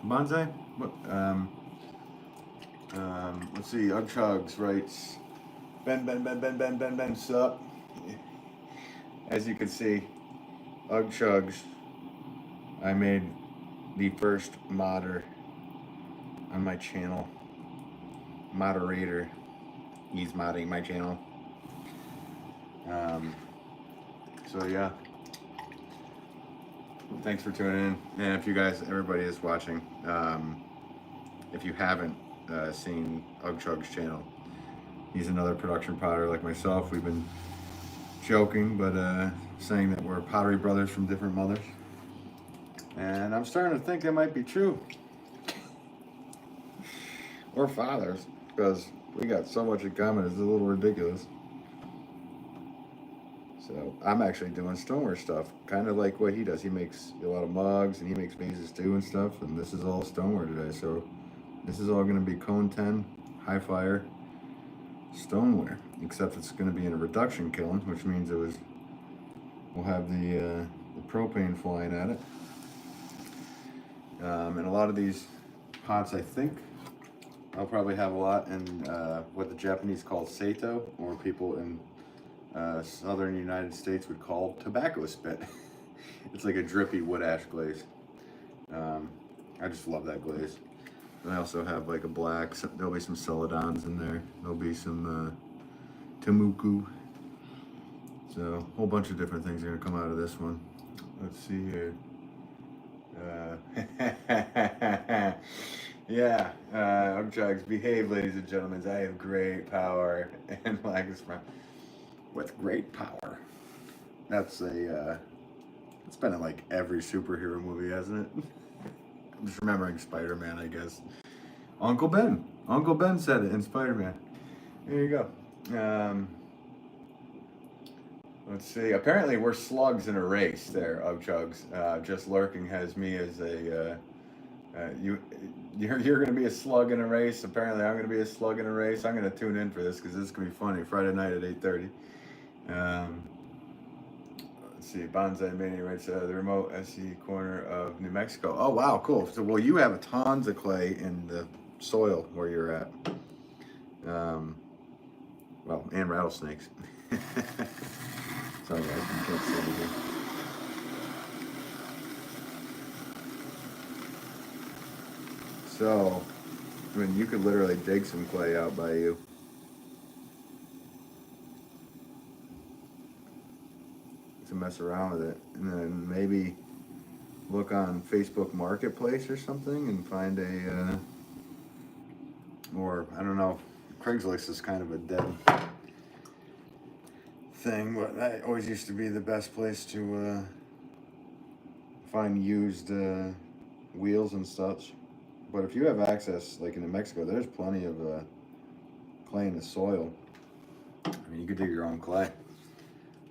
S1: Bonsai? What? Let's see. Chugs writes, Ben, sup? As you can see, Chugs, I made the first modder on my channel. Moderator. He's modding my channel. So yeah. Thanks for tuning in. And if you guys, everybody is watching, if you haven't seen Chug's channel, he's another production potter like myself. We've been joking, but saying that we're pottery brothers from different mothers. And I'm starting to think that might be true. Or fathers, because we got so much in common, it's a little ridiculous. So I'm actually doing Stoneware stuff, kind of like what he does. He makes a lot of mugs and he makes vases too and stuff. And this is all Stoneware today. So this is all going to be cone 10, high fire Stoneware, except it's going to be in a reduction kiln, which means we'll have the propane flying at it. And a lot of these pots, I think, I'll probably have a lot in what the Japanese call Sato, or people in southern United States would call tobacco spit. It's like a drippy wood ash glaze. I just love that glaze. And I also have like a black, there'll be some celadons in there. There'll be some temuku. So a whole bunch of different things are gonna come out of this one. Let's see here. Yeah, Chugs, behave, ladies and gentlemen. I have great power and with great power. That's it's been in like every superhero movie, hasn't it? I'm just remembering Spider-Man, I guess. Uncle Ben said it in Spider-Man. There you go. Let's see. Apparently, we're slugs in a race there, Chugs. Just Lurking has me as a you're going to be a slug in a race. Apparently, I'm going to be a slug in a race. I'm going to tune in for this because this is going to be funny. Friday night at 8:30. Let's see. Bonsai Mania writes the remote SE corner of New Mexico. Oh wow, cool. So well, you have tons of clay in the soil where you're at. Well, and rattlesnakes. Sorry guys, you can't see me here. So, I mean, you could literally dig some clay out by you. To mess around with it, and then maybe look on Facebook Marketplace or something and find or I don't know, Craigslist is kind of a dead thing, but that always used to be the best place to find used wheels and such. But if you have access, like in New Mexico, there's plenty of clay in the soil. I mean, you could dig your own clay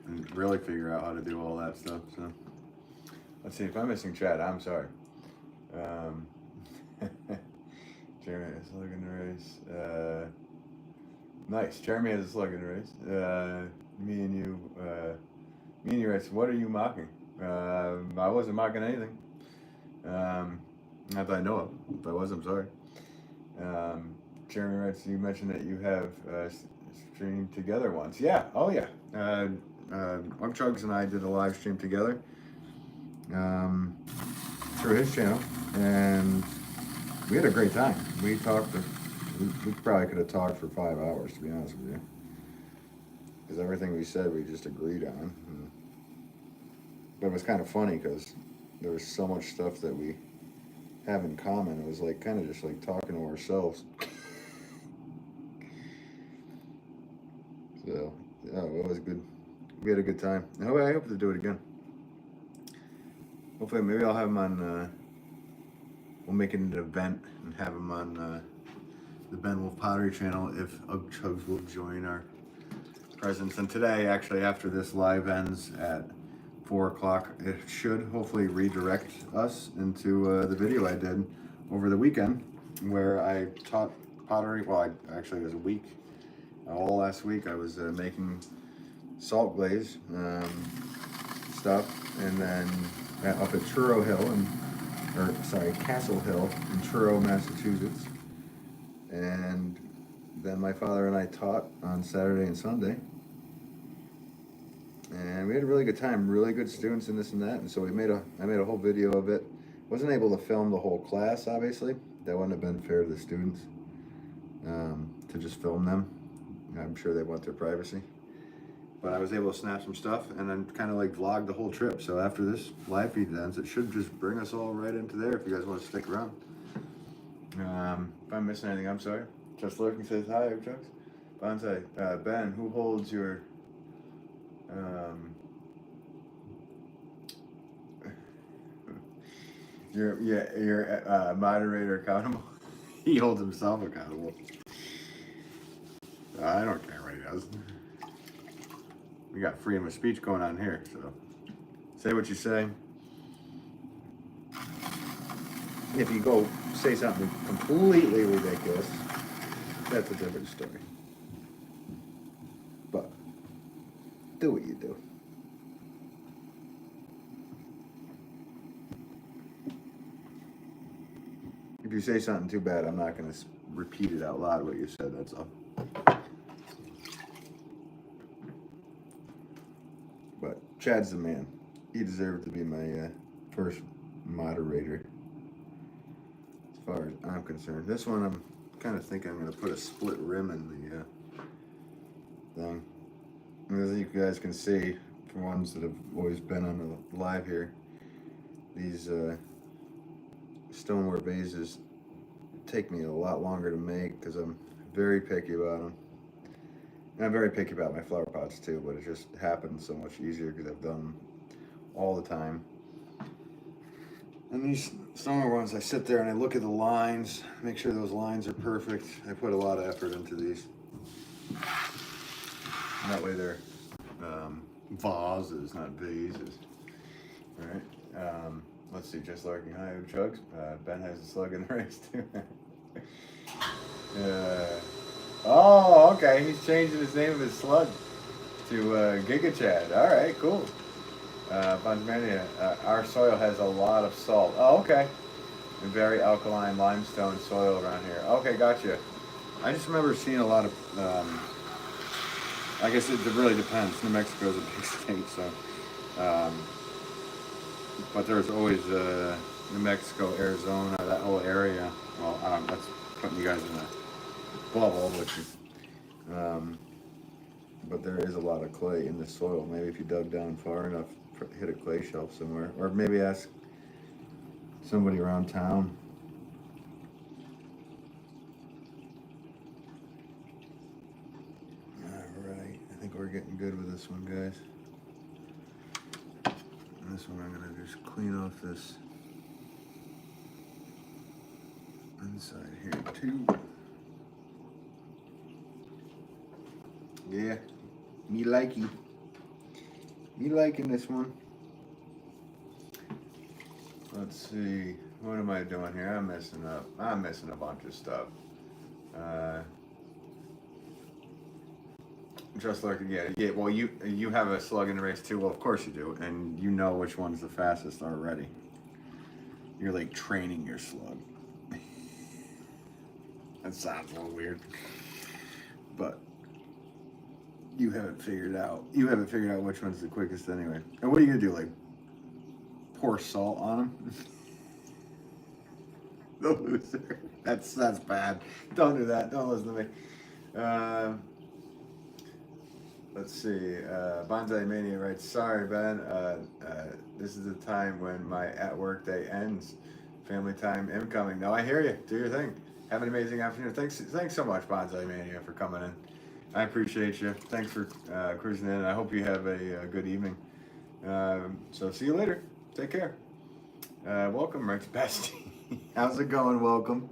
S1: and really figure out how to do all that stuff. So let's see, if I'm missing Chad, I'm sorry. Jeremy has a slug in the race. Nice, Jeremy has a slug in the race. Me and you writes, what are you mocking? I wasn't mocking anything. Not that I know of. If I was, I'm sorry. Jeremy writes, you mentioned that you have streamed together once. Yeah, oh yeah. Chugs and I did a live stream together through his channel, and we had a great time. We talked We probably could have talked for 5 hours, to be honest with you. Because everything we said, we just agreed on. But it was kind of funny because there was so much stuff that we have in common. It was like kind of just like talking to ourselves. So, yeah, it was good. We had a good time. I hope to do it again. Hopefully, maybe I'll have him on. We'll make it an event and have him on the Ben Wolff Pottery channel if Chugs will join our presence. And today, actually, after this live ends at 4 o'clock, it should hopefully redirect us into the video I did over the weekend where I taught pottery. Well, actually, it was a week. All last week, I was making salt glaze stuff, and then up at Truro Hill, Castle Hill in Truro, Massachusetts. And then my father and I taught on Saturday and Sunday. And we had a really good time, really good students and this and that. And so I made a whole video of it. Wasn't able to film the whole class, obviously. That wouldn't have been fair to the students to just film them. I'm sure they want their privacy. But I was able to snap some stuff and then kind of like vlog the whole trip. So after this live feed ends, it should just bring us all right into there if you guys want to stick around. If I'm missing anything, I'm sorry. Just lurking says hi, Chucks. Bonsai, Ben, who holds your moderator accountable? He holds himself accountable. I don't care what he does. We got freedom of speech going on here, so say what you say. If you go say something completely ridiculous, that's a different story. But do what you do. If you say something too bad, I'm not going to repeat it out loud what you said, that's all. But Chad's the man. He deserved to be my first moderator, as far as I'm concerned. This one, I'm kind of thinking I'm going to put a split rim in the thing. And as you guys can see, for ones that have always been on the live here, these Stoneware vases take me a lot longer to make because I'm very picky about them. And I'm very picky about my flower pots too, but it just happens so much easier because I've done them all the time. And these Stoneware ones, I sit there and I look at the lines, make sure those lines are perfect. I put a lot of effort into these. And that way they're vases, not vases. All right. Let's see, just lurking. Hi, Chugs. Ben has a slug in the race too. Oh, okay. He's changing his name of his slug to Giga Chad. All right, cool. Bonzmania, our soil has a lot of salt. Oh, okay. A very alkaline limestone soil around here. Okay, gotcha. I just remember seeing a lot of, I guess it really depends. New Mexico is a big state, so. But there's always New Mexico, Arizona, that whole area. Well, that's putting you guys in a bubble, which is, but there is a lot of clay in the soil. Maybe if you dug down far enough, hit a clay shelf somewhere, or maybe ask somebody around town. All right, I think we're getting good with this one, guys. And this one I'm gonna just clean off this inside here too. Yeah, me liking this one. Let's see, what am I doing here? I'm messing up. I'm missing a bunch of stuff. Just like yeah. Well, you have a slug in the race too. Well, of course you do, and you know which one's the fastest already. You're like training your slug. That sounds a little weird, but you haven't figured out. You haven't figured out which one's the quickest anyway. And what are you gonna do? Like pour salt on them? the loser. That's bad. Don't do that. Don't listen to me. Let's see. Bonsai Mania writes, sorry, Ben. This is the time when my at-work day ends. Family time incoming. No, I hear you. Do your thing. Have an amazing afternoon. Thanks so much, Bonsai Mania, for coming in. I appreciate you. Thanks for cruising in. I hope you have a good evening. So see you later. Take care. Welcome, Rex Bestie. How's it going? Welcome.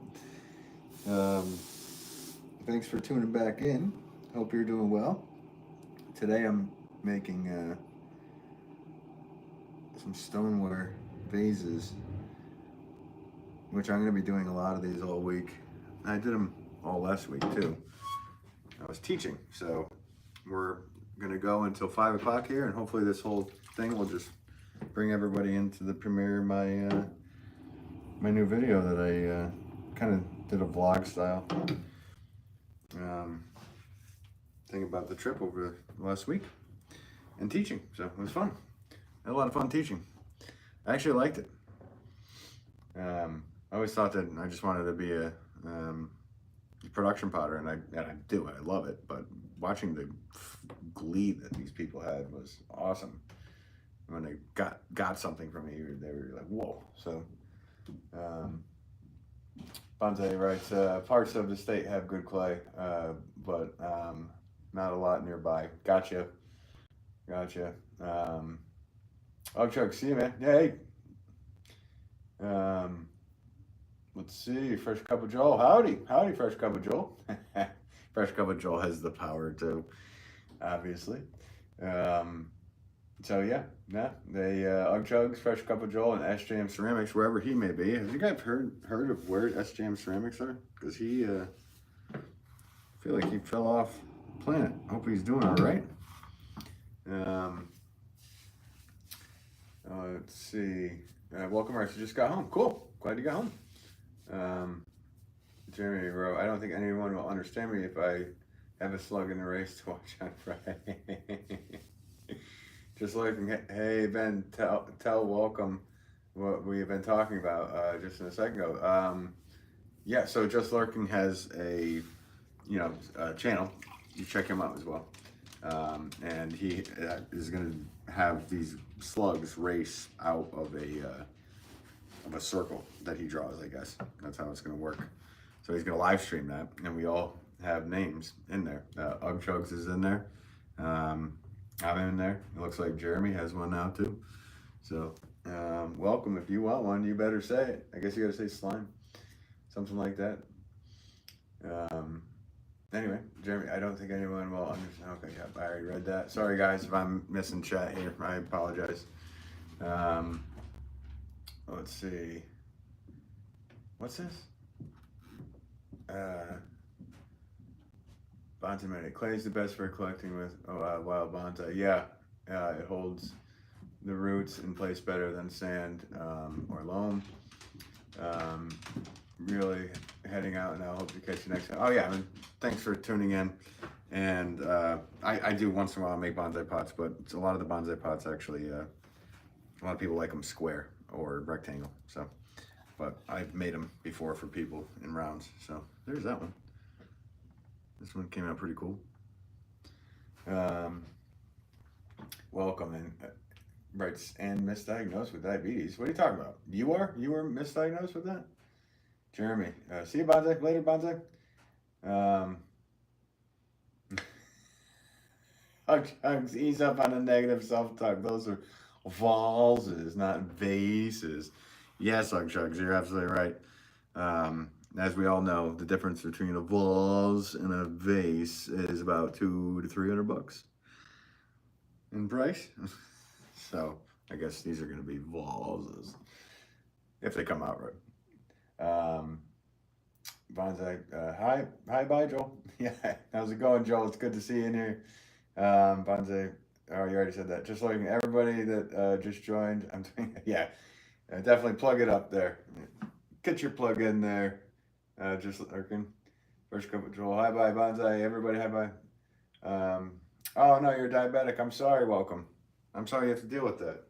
S1: Thanks for tuning back in. Hope you're doing well. Today I'm making some stoneware vases, which I'm going to be doing a lot of these all week. I did them all last week too. I was teaching, so we're going to go until 5 o'clock here, and hopefully this whole thing will just bring everybody into the premiere of my new video that I kind of did a vlog style thing about the trip over the last week and teaching. So it was fun. I had a lot of fun teaching. I actually liked it. I always thought that I just wanted to be a production potter, and I do. I love it. But watching the glee that these people had was awesome. When they got something from me, they were like, whoa. So, Bonsai writes, parts of the state have good clay, but not a lot nearby. Gotcha. Oh, Chuck, see you, man. Yeah, hey. Let's see, Fresh Cup of Joel. Howdy, Fresh Cup of Joel. Fresh Cup of Joel has the power too, obviously. So yeah, they Ugg Chugs, Fresh Cup of Joel, and SJM Ceramics, wherever he may be. Have you guys heard of where SJM Ceramics are? Because he, I feel like he fell off the planet. Hope he's doing all right. Let's see. Welcome, Rex. You just got home. Cool. Glad you got home. Jeremy wrote, I don't think anyone will understand me if I have a slug in the race to watch on Friday. Just looking, hey Ben, tell Welcome what we've been talking about just in a second ago. Yeah, so Just Lurking has a channel. You check him out as well. And he is going to have these slugs race out of a circle that he draws, I guess. That's how it's going to work. So he's going to live stream that, and we all have names in there. Ugg Chugs is in there. I'm in there. It looks like Jeremy has one now too. So welcome. If you want one, you better say it. I guess you got to say slime, something like that. Anyway, Jeremy, I don't think anyone will understand. Okay, yeah, I already read that. Sorry guys if I'm missing chat here. I apologize. Let's see. What's this? Bonsai Minute. Clay is the best for collecting with wild bonsai. Yeah, it holds the roots in place better than sand or loam. Really heading out now. Hope to catch you next time. Oh yeah, thanks for tuning in. And I do once in a while make bonsai pots, but it's a lot of the bonsai pots actually, a lot of people like them square or rectangle. So, but I've made them before for people in rounds. So there's that one. This one came out pretty cool. Welcome, and writes, and misdiagnosed with diabetes. What are you talking about? You were misdiagnosed with that? Jeremy, see you, Bonsai. Later, Bonsai. Ease up on the negative self-talk. Those are vases, not vases. Yes, Ugg Chugs, you're absolutely right. As we all know, the difference between a vase and a vase is about $200 to $300 in price. So I guess these are going to be vases if they come out right. Bonsai, hi, bye, Joel. Yeah, how's it going, Joel? It's good to see you in here. Bonsai, oh, you already said that. Just like everybody that just joined, I'm doing, yeah, definitely plug it up there. Get your plug in there. Just lurking. First cup of Joel. Hi, bye, Bonsai. Everybody, hi, bye. Oh no, you're diabetic. I'm sorry. Welcome. I'm sorry you have to deal with that.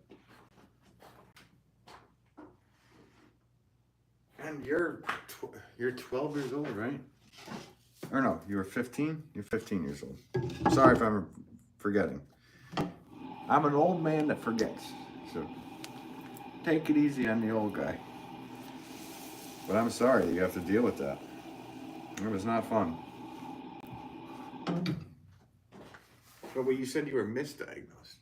S1: And you're 12 years old, right? Or no, you were 15? You're 15 years old. Sorry if I'm forgetting. I'm an old man that forgets. So take it easy on the old guy. But I'm sorry that you have to deal with that. It was not fun. But you said you were misdiagnosed.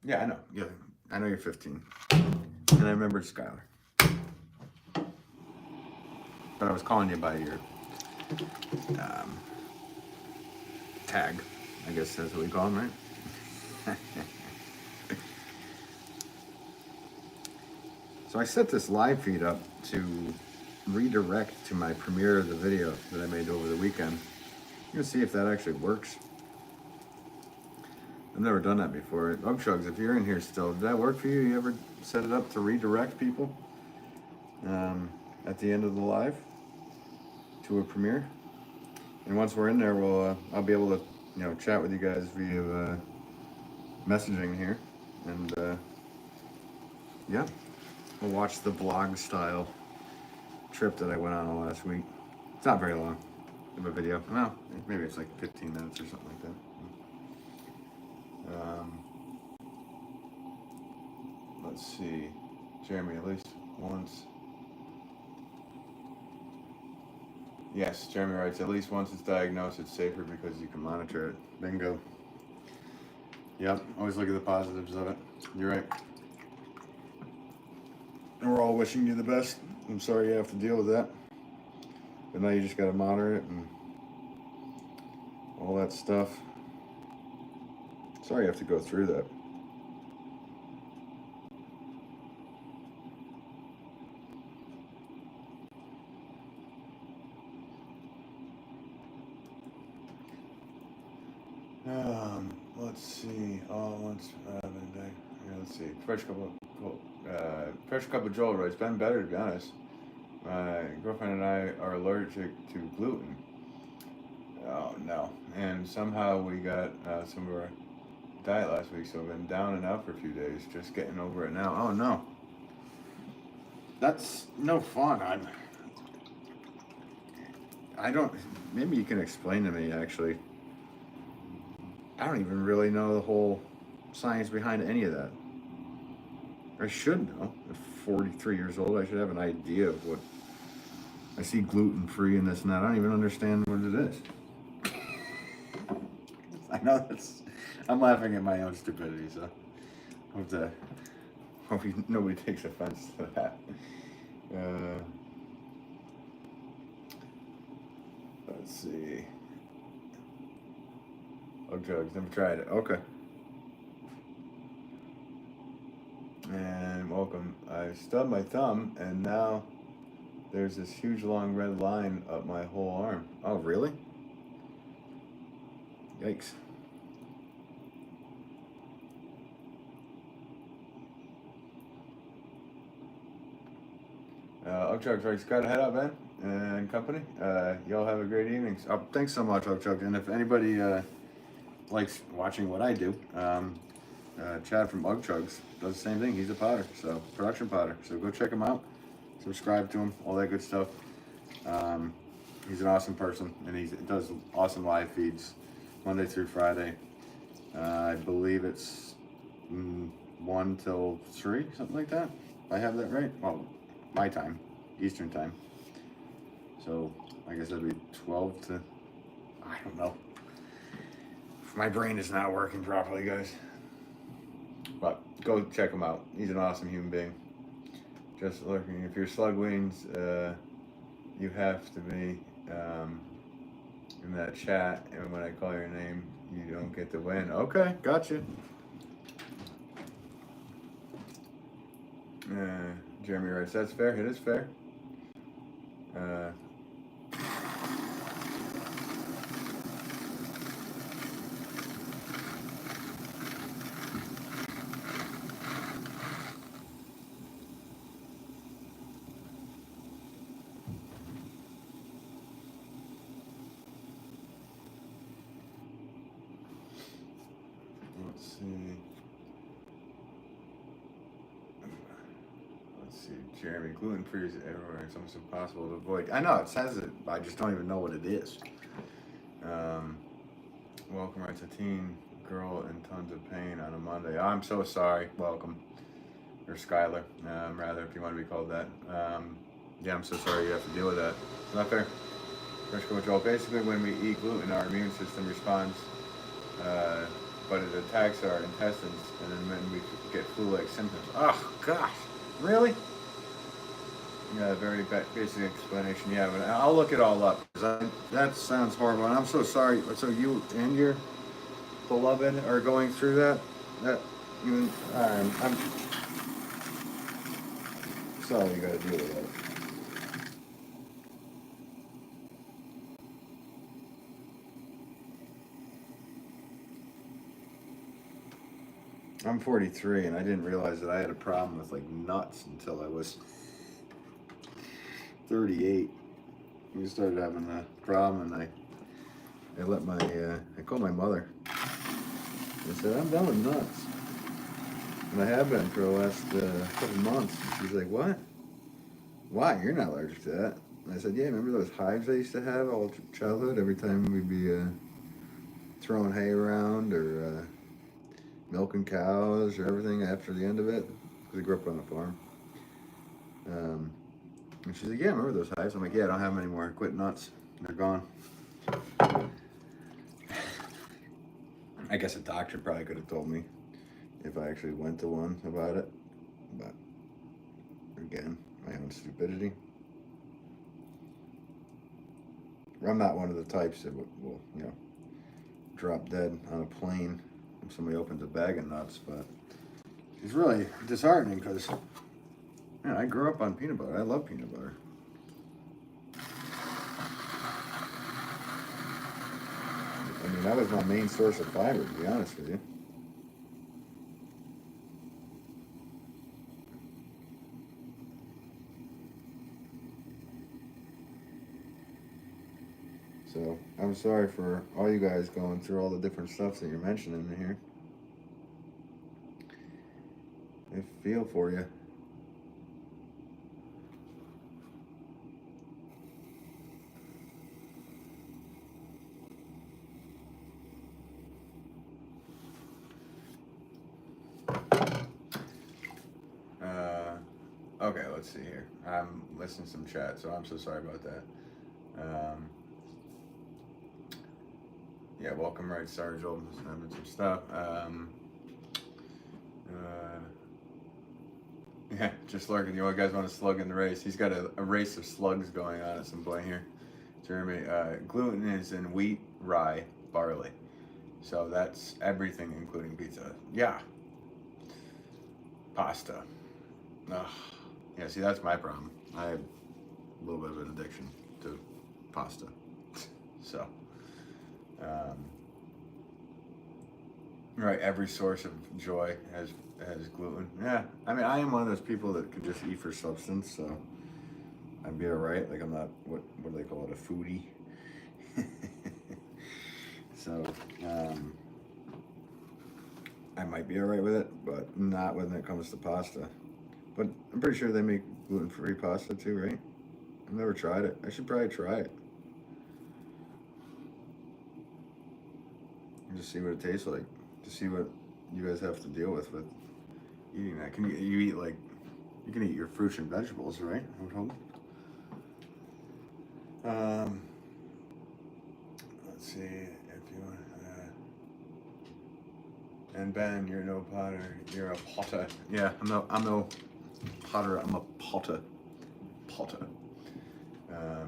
S1: Yeah, I know. Yeah, I know you're 15. And I remember Skylar. But I was calling you by your tag. I guess that's what we call them, right? So I set this live feed up to redirect to my premiere of the video that I made over the weekend. I'm gonna see if that actually works. I've never done that before. Chugs, if you're in here still, did that work for you? You ever set it up to redirect people at the end of the live to a premiere? And once we're in there, I'll be able to chat with you guys via messaging here, and yeah, we'll watch the vlog style trip that I went on last week. It's not very long of a video. Well, maybe it's like 15 minutes or something like that. Let's see, Jeremy, at least once. Yes, Jeremy writes, at least once it's diagnosed, it's safer because you can monitor it. Bingo. Yep, always look at the positives of it. You're right. And we're all wishing you the best. I'm sorry you have to deal with that. But now you just got to monitor it and all that stuff. Sorry you have to go through that. Let's see. Let's see. Fresh cup of Joel writes, been better to be honest. My girlfriend and I are allergic to gluten. Oh no! And somehow we got some of our diet last week, so I've been down and out for a few days. Just getting over it now. Oh no! That's no fun. I don't. Maybe you can explain to me actually. I don't even really know the whole science behind any of that. I should know. At 43 years old, I should have an idea of what. I see gluten-free and this and that. I don't even understand what it is. I know I'm laughing at my own stupidity, so hope nobody takes offense to that. Let's see. Oh, drugs. Never tried it. Okay. And welcome. I stubbed my thumb, and now there's this huge long red line up my whole arm. Oh, really? Yikes. Chugs, right? Gotta head out, man, and company. Y'all have a great evening. Oh, thanks so much, Chugs. And if anybody likes watching what I do, Chad from Chugs does the same thing. He's a potter, so production potter. So go check him out, subscribe to him, all that good stuff. He's an awesome person, and he does awesome live feeds Monday through Friday. I believe it's 1 till 3, something like that. If I have that right. Well, my time, Eastern time. So I guess that'd be 12 to, I don't know. My brain is not working properly, guys. But go check him out. He's an awesome human being. Just looking, if you're slug wings, you have to be in that chat, and when I call your name, you don't get the win. Okay, gotcha. Jeremy writes, that's fair. It is fair. Let's see. let's see, Jeremy, gluten-free is everywhere. It's almost impossible to avoid. I know, it says it, but I just don't even know what it is. Welcome writes a teen girl in tons of pain on a Monday. Oh, I'm so sorry. Welcome. Or Skylar, rather, if you want to be called that. Yeah, I'm so sorry you have to deal with that. It's not fair. First go with Joel. Basically, when we eat gluten, our immune system responds, but it attacks our intestines, and then when we get flu-like symptoms. Oh, gosh. Really? Yeah, very basic explanation. Yeah, but I'll look it all up. That sounds horrible, and I'm so sorry. So you and your beloved are going through that? I'm sorry you got to deal with that. I'm 43, and I didn't realize that I had a problem with like nuts until I was 38. We started having a problem, and I let my I called my mother. I said, I'm done with nuts, and I have been for the last couple months. And she's like, what? Why? You're not allergic to that? And I said, yeah. Remember those hives I used to have all childhood? Every time we'd be throwing hay around or milking cows or everything after the end of it, because I grew up on a farm. And she's like, yeah, remember those hives? I'm like, yeah, I don't have them anymore. I quit nuts. They're gone. I guess a doctor probably could have told me if I actually went to one about it. But again, my own stupidity. I'm not one of the types that will drop dead on a plane if somebody opens a bag of nuts, but it's really disheartening because I grew up on peanut butter. I love peanut butter. I mean, that was my main source of fiber, to be honest with you. So I'm sorry for all you guys going through all the different stuff that you're mentioning in here. I feel for you. Okay, let's see here. I'm listening to some chat, so I'm so sorry about that. Yeah, welcome, right, Sargel. Having some stuff. Yeah, just lurking. You guys want to slug in the race? He's got a race of slugs going on at some point here. Jeremy, gluten is in wheat, rye, barley. So that's everything, including pizza. Yeah. Pasta. Ugh. Yeah, see, that's my problem. I have a little bit of an addiction to pasta. So, right, every source of joy has gluten. Yeah, I mean, I am one of those people that could just eat for substance, so I'd be all right. Like, I'm not, what do they call it, a foodie? So, I might be all right with it, but not when it comes to pasta. But I'm pretty sure they make gluten-free pasta too, right? I've never tried it. I should probably try it. And just see what it tastes like. To see what you guys have to deal with eating that. Can you eat like, you can eat your fruits and vegetables, right? I would hope. Let's see if you want. And Ben, you're no potter. You're a potter. Yeah, I'm no potter. I'm a potter. Potter.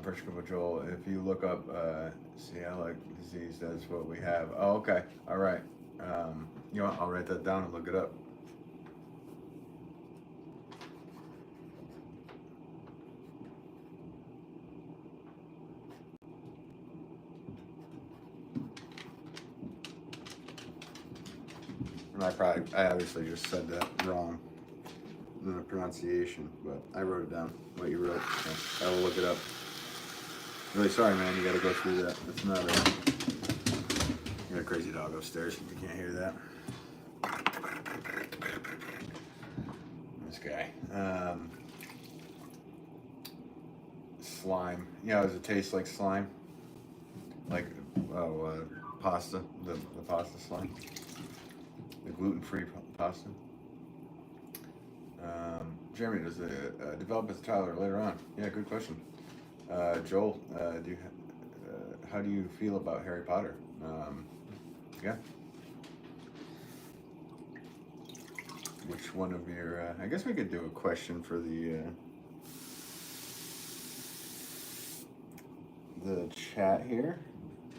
S1: First couple, Joel. If you look up celiac disease, that's what we have. Oh, okay. All right. You know what? I'll write that down and look it up. And I obviously just said that wrong in the pronunciation, but I wrote it down, what you wrote. So I will look it up. Really sorry, man, you gotta go through that. That's not you got a crazy dog upstairs, if you can't hear that. This guy. slime. You know, does it taste like slime? Like, pasta, the pasta slime. The gluten-free pasta. Jeremy, does it develop as a toddler later on? Yeah, good question. Joel, how do you feel about Harry Potter? Yeah. Which one of your? I guess we could do a question for the chat here,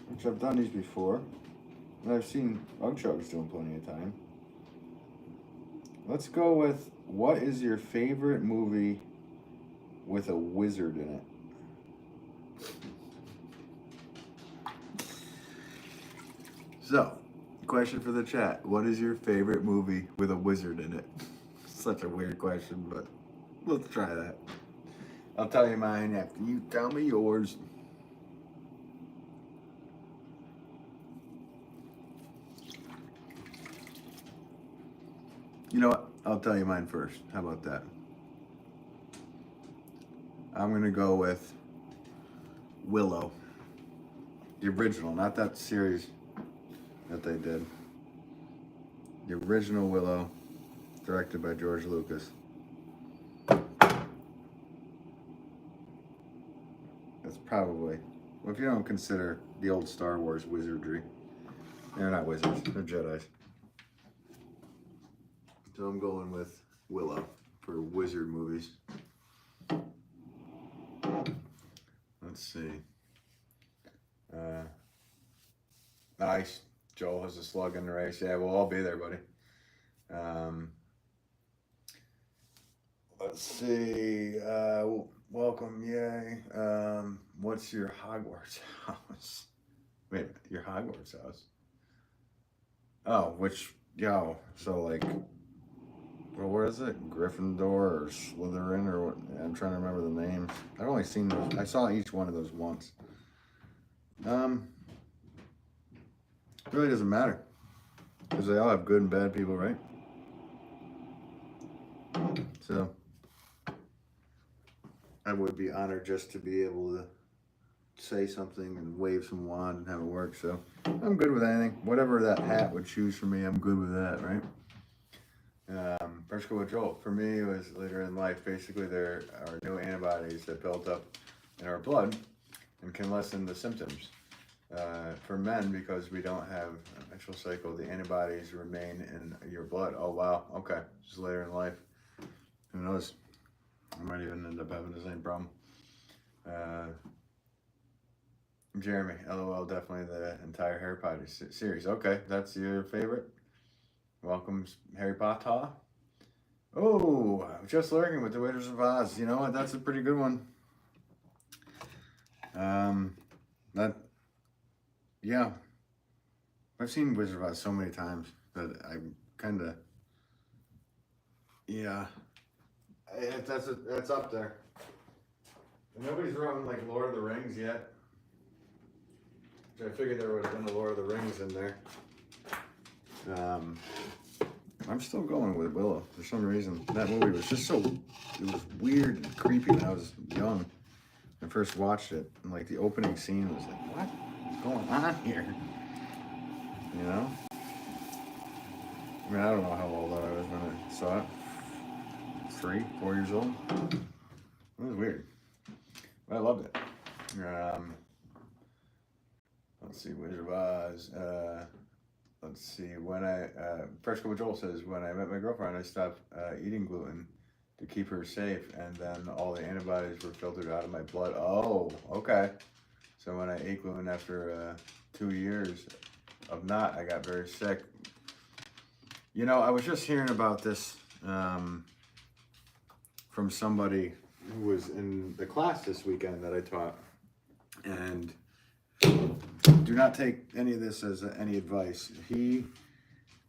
S1: which I've done these before, and I've seen Ugchugs doing plenty of time. Let's go with, what is your favorite movie with a wizard in it? So, question for the chat. What is your favorite movie with a wizard in it? Such a weird question, but let's try that. I'll tell you mine after you tell me yours. You know what? I'll tell you mine first. How about that? I'm going to go with Willow. The original, not that series that they did. The original Willow, directed by George Lucas. That's probably, well, if you don't consider the old Star Wars wizardry. They're not wizards, they're Jedis. So I'm going with Willow for wizard movies. Let's see. Nice. Joel has a slug in the race. Yeah, we'll all be there, buddy. Let's see. Welcome, yay. What's your Hogwarts house? Wait a minute, your Hogwarts house? Oh, so like, well, where is it? Gryffindor or Slytherin or what? I'm trying to remember the names. I've only seen those. I saw each one of those once. It really doesn't matter, because they all have good and bad people, right? So I would be honored just to be able to say something and wave some wand and have it work. So I'm good with anything. Whatever that hat would choose for me, I'm good with that, right? First go with Joel. For me, it was later in life. Basically, there are new antibodies that built up in our blood and can lessen the symptoms. For men, because we don't have a menstrual cycle, the antibodies remain in your blood. Oh, wow. Okay. Just later in life. Who knows? I might even end up having the same problem. Jeremy, LOL, definitely the entire Harry Potter series. Okay, that's your favorite? Welcome, Harry Potter. Oh, just lurking with the Wizards of Oz. You know what? That's a pretty good one. Yeah. I've seen Wizards of Oz so many times that I'm kind of, yeah. That's up there. Nobody's written like Lord of the Rings yet. I figured there would have been a Lord of the Rings in there. I'm still going with Willow for some reason. That movie was just it was weird and creepy when I was young. I first watched it, and like the opening scene was like, what is going on here? You know? I mean, I don't know how old I was when I saw it. 3, 4 years old. It was weird. But I loved it. Let's see, Wizard of Oz. Let's see, first couple Joel says, when I met my girlfriend, I stopped eating gluten to keep her safe, and then all the antibodies were filtered out of my blood. Oh, okay. So when I ate gluten after 2 years of not, I got very sick. You know, I was just hearing about this from somebody who was in the class this weekend that I taught, and do not take any of this as any advice. He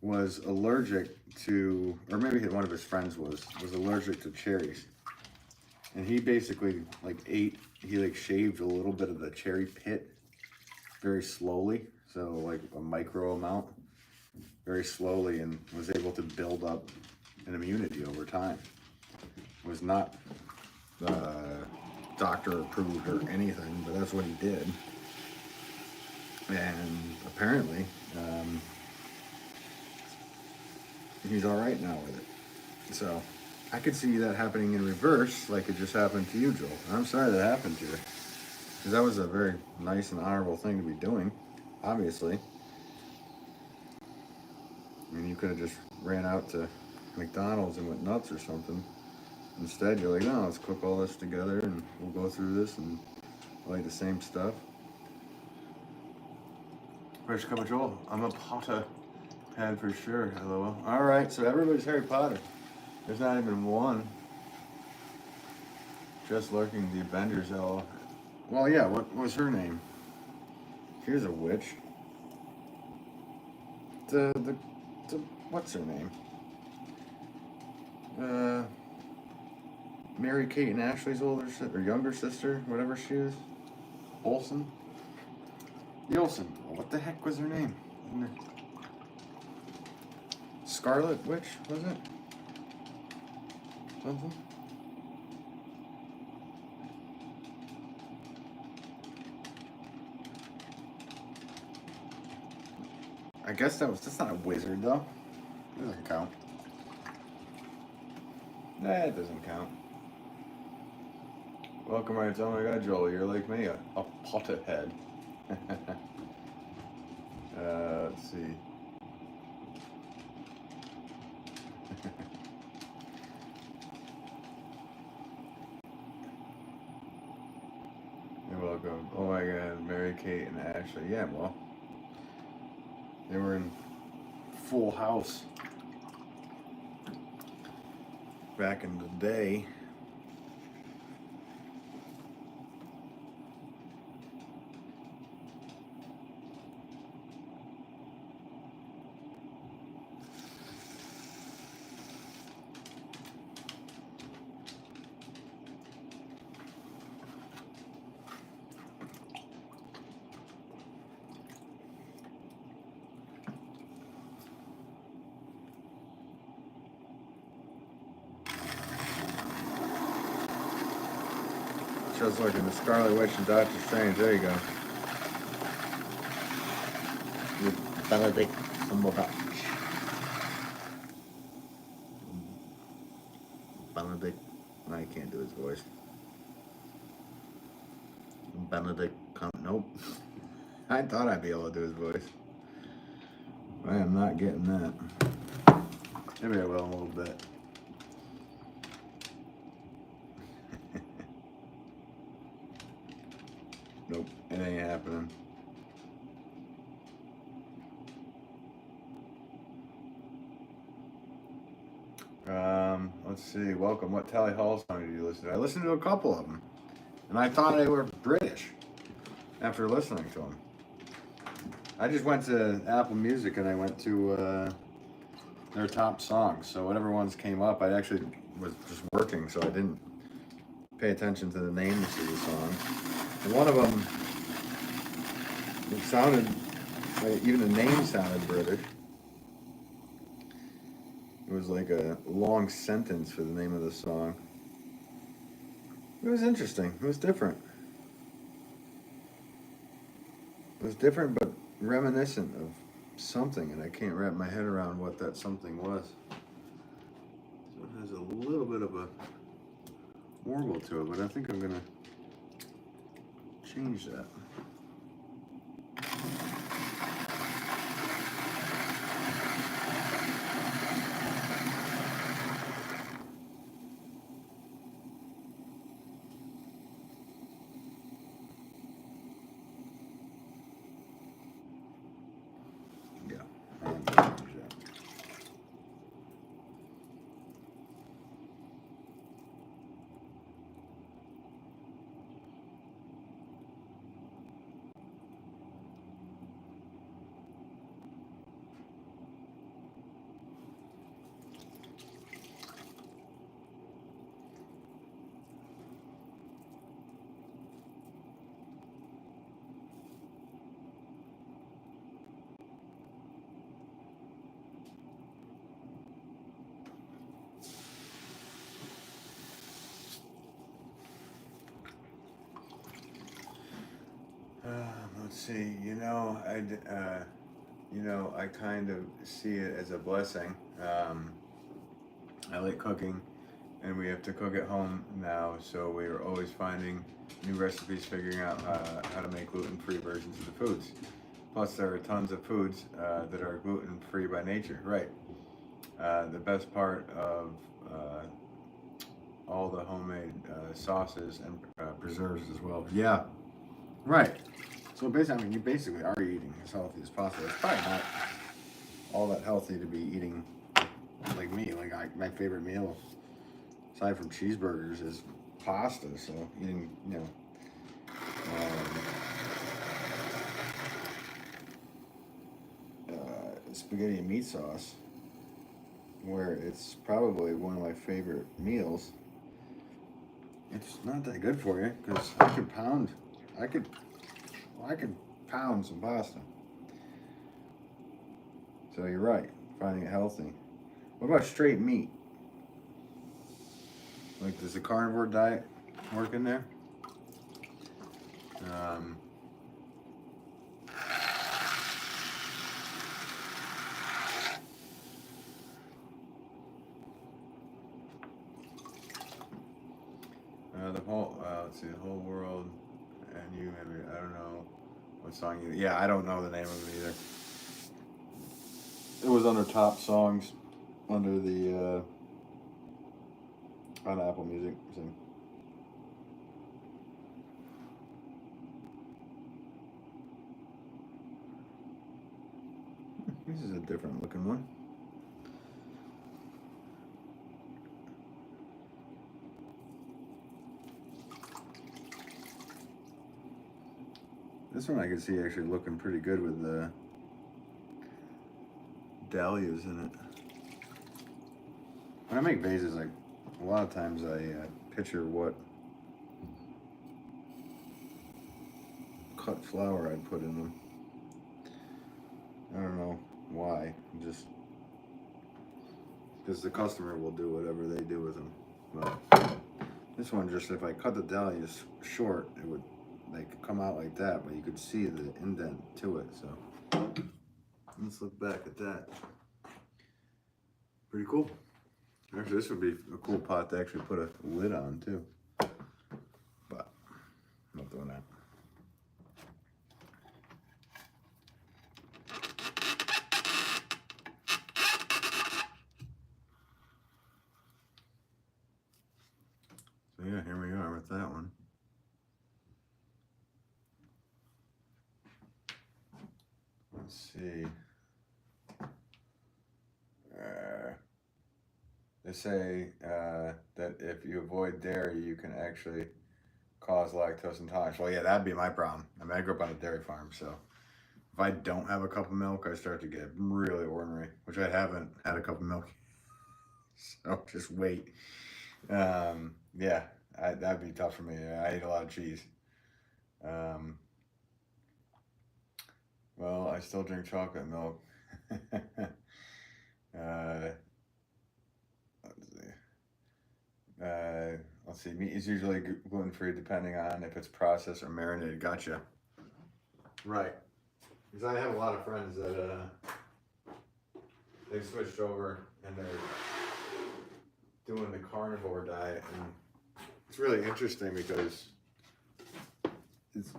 S1: was allergic to, or maybe one of his friends was allergic to cherries. And he basically shaved a little bit of the cherry pit very slowly. So like a micro amount, very slowly, and was able to build up an immunity over time. Was not doctor approved or anything, but that's what he did. And apparently, he's all right now with it. So I could see that happening in reverse, like it just happened to you, Joel. I'm sorry that happened to you, because that was a very nice and honorable thing to be doing, obviously. I mean, you could have just ran out to McDonald's and went nuts or something. Instead, you're like, no, let's cook all this together and we'll go through this and like the same stuff. Fresh cup of Joel. I'm a Potter head for sure. Hello. All right, so everybody's Harry Potter. There's not even one just lurking the Avengers. Well, yeah. What was her name? Here's a witch. The what's her name? Mary Kate and Ashley's older sister or younger sister, whatever she is. Olsen. Olsen. What the heck was her name? Scarlet Witch, was it? Something? I guess that's not a wizard though. It doesn't count. Nah, it doesn't count. Welcome, right? Oh my God, Joel, you're like me, a Potter head. Let's see. You're welcome. Oh my God, Mary Kate and Ashley. Yeah, well, they were in Full House back in the day. Just like in the Scarlet Witch and Doctor Strange. There you go. With Benedict Cumberbatch. Benedict. I can't do his voice. Benedict. Nope. I thought I'd be able to do his voice. I am not getting that. Maybe I will in a little bit. Nope, it ain't happening. Let's see. Welcome. What Tally Hall song did you listen to? I listened to a couple of them, and I thought they were British after listening to them. I just went to Apple Music and I went to their top songs. So whatever ones came up, I actually was just working, so I didn't pay attention to the names of the songs. And one of them, it sounded, even the name sounded British. It was like a long sentence for the name of the song. It was interesting. It was different. It was different, but reminiscent of something, and I can't wrap my head around what that something was. So it has a little bit of a warble to it, but I think I'm gonna change that. see. I kind of see it as a blessing. I like cooking, and we have to cook at home now, so we are always finding new recipes, figuring out how to make gluten-free versions of the foods. Plus, there are tons of foods that are gluten-free by nature, right? The best part of all the homemade sauces and preserves as well. Yeah, right. So basically, you basically are eating as healthy as possible. It's probably not all that healthy to be eating like me. My favorite meal, aside from cheeseburgers, is pasta. So eating, spaghetti and meat sauce, where it's probably one of my favorite meals. It's not that good for you because I could pound some pasta. So you're right, finding it healthy. What about straight meat? Like, does the carnivore diet work in there? Let's see, the whole world and you, maybe, I don't know what song you, yeah, I don't know the name of it either. It was under top songs, under the, on Apple Music, so. This is a different looking one. This one I can see actually looking pretty good with the dahlias in it. When I make vases, a lot of times I picture what cut flower I'd put in them. I don't know why, just because the customer will do whatever they do with them. But this one, just if I cut the dahlias short, it would come out like that, but you could see the indent to it. So let's look back at that. Pretty cool. Actually, this would be a cool pot to actually put a lid on too. But I'm not doing that. So yeah, here we are with that one. Let's see. They say that if you avoid dairy, you can actually cause lactose intolerance. Well, yeah, that'd be my problem. I mean, I grew up on a dairy farm, so if I don't have a cup of milk, I start to get really ornery, which I haven't had a cup of milk. So just wait. Yeah, that'd be tough for me. I eat a lot of cheese. Well, I still drink chocolate milk. Let's see. Meat is usually gluten-free depending on if it's processed or marinated. Gotcha. Right. Because I have a lot of friends that they've switched over and they're doing the carnivore diet, and it's really interesting because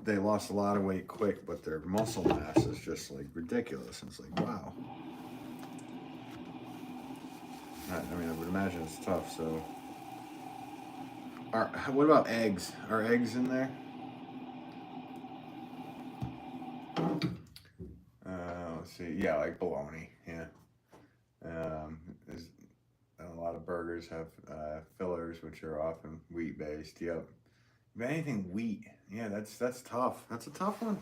S1: they lost a lot of weight quick, but their muscle mass is just like ridiculous. And it's like, wow. I mean, I would imagine it's tough. So, what about eggs? Are eggs in there? Let's see. Yeah, like bologna. Yeah. A lot of burgers have fillers, which are often wheat-based. Yep. But anything wheat, yeah, that's tough. That's a tough one.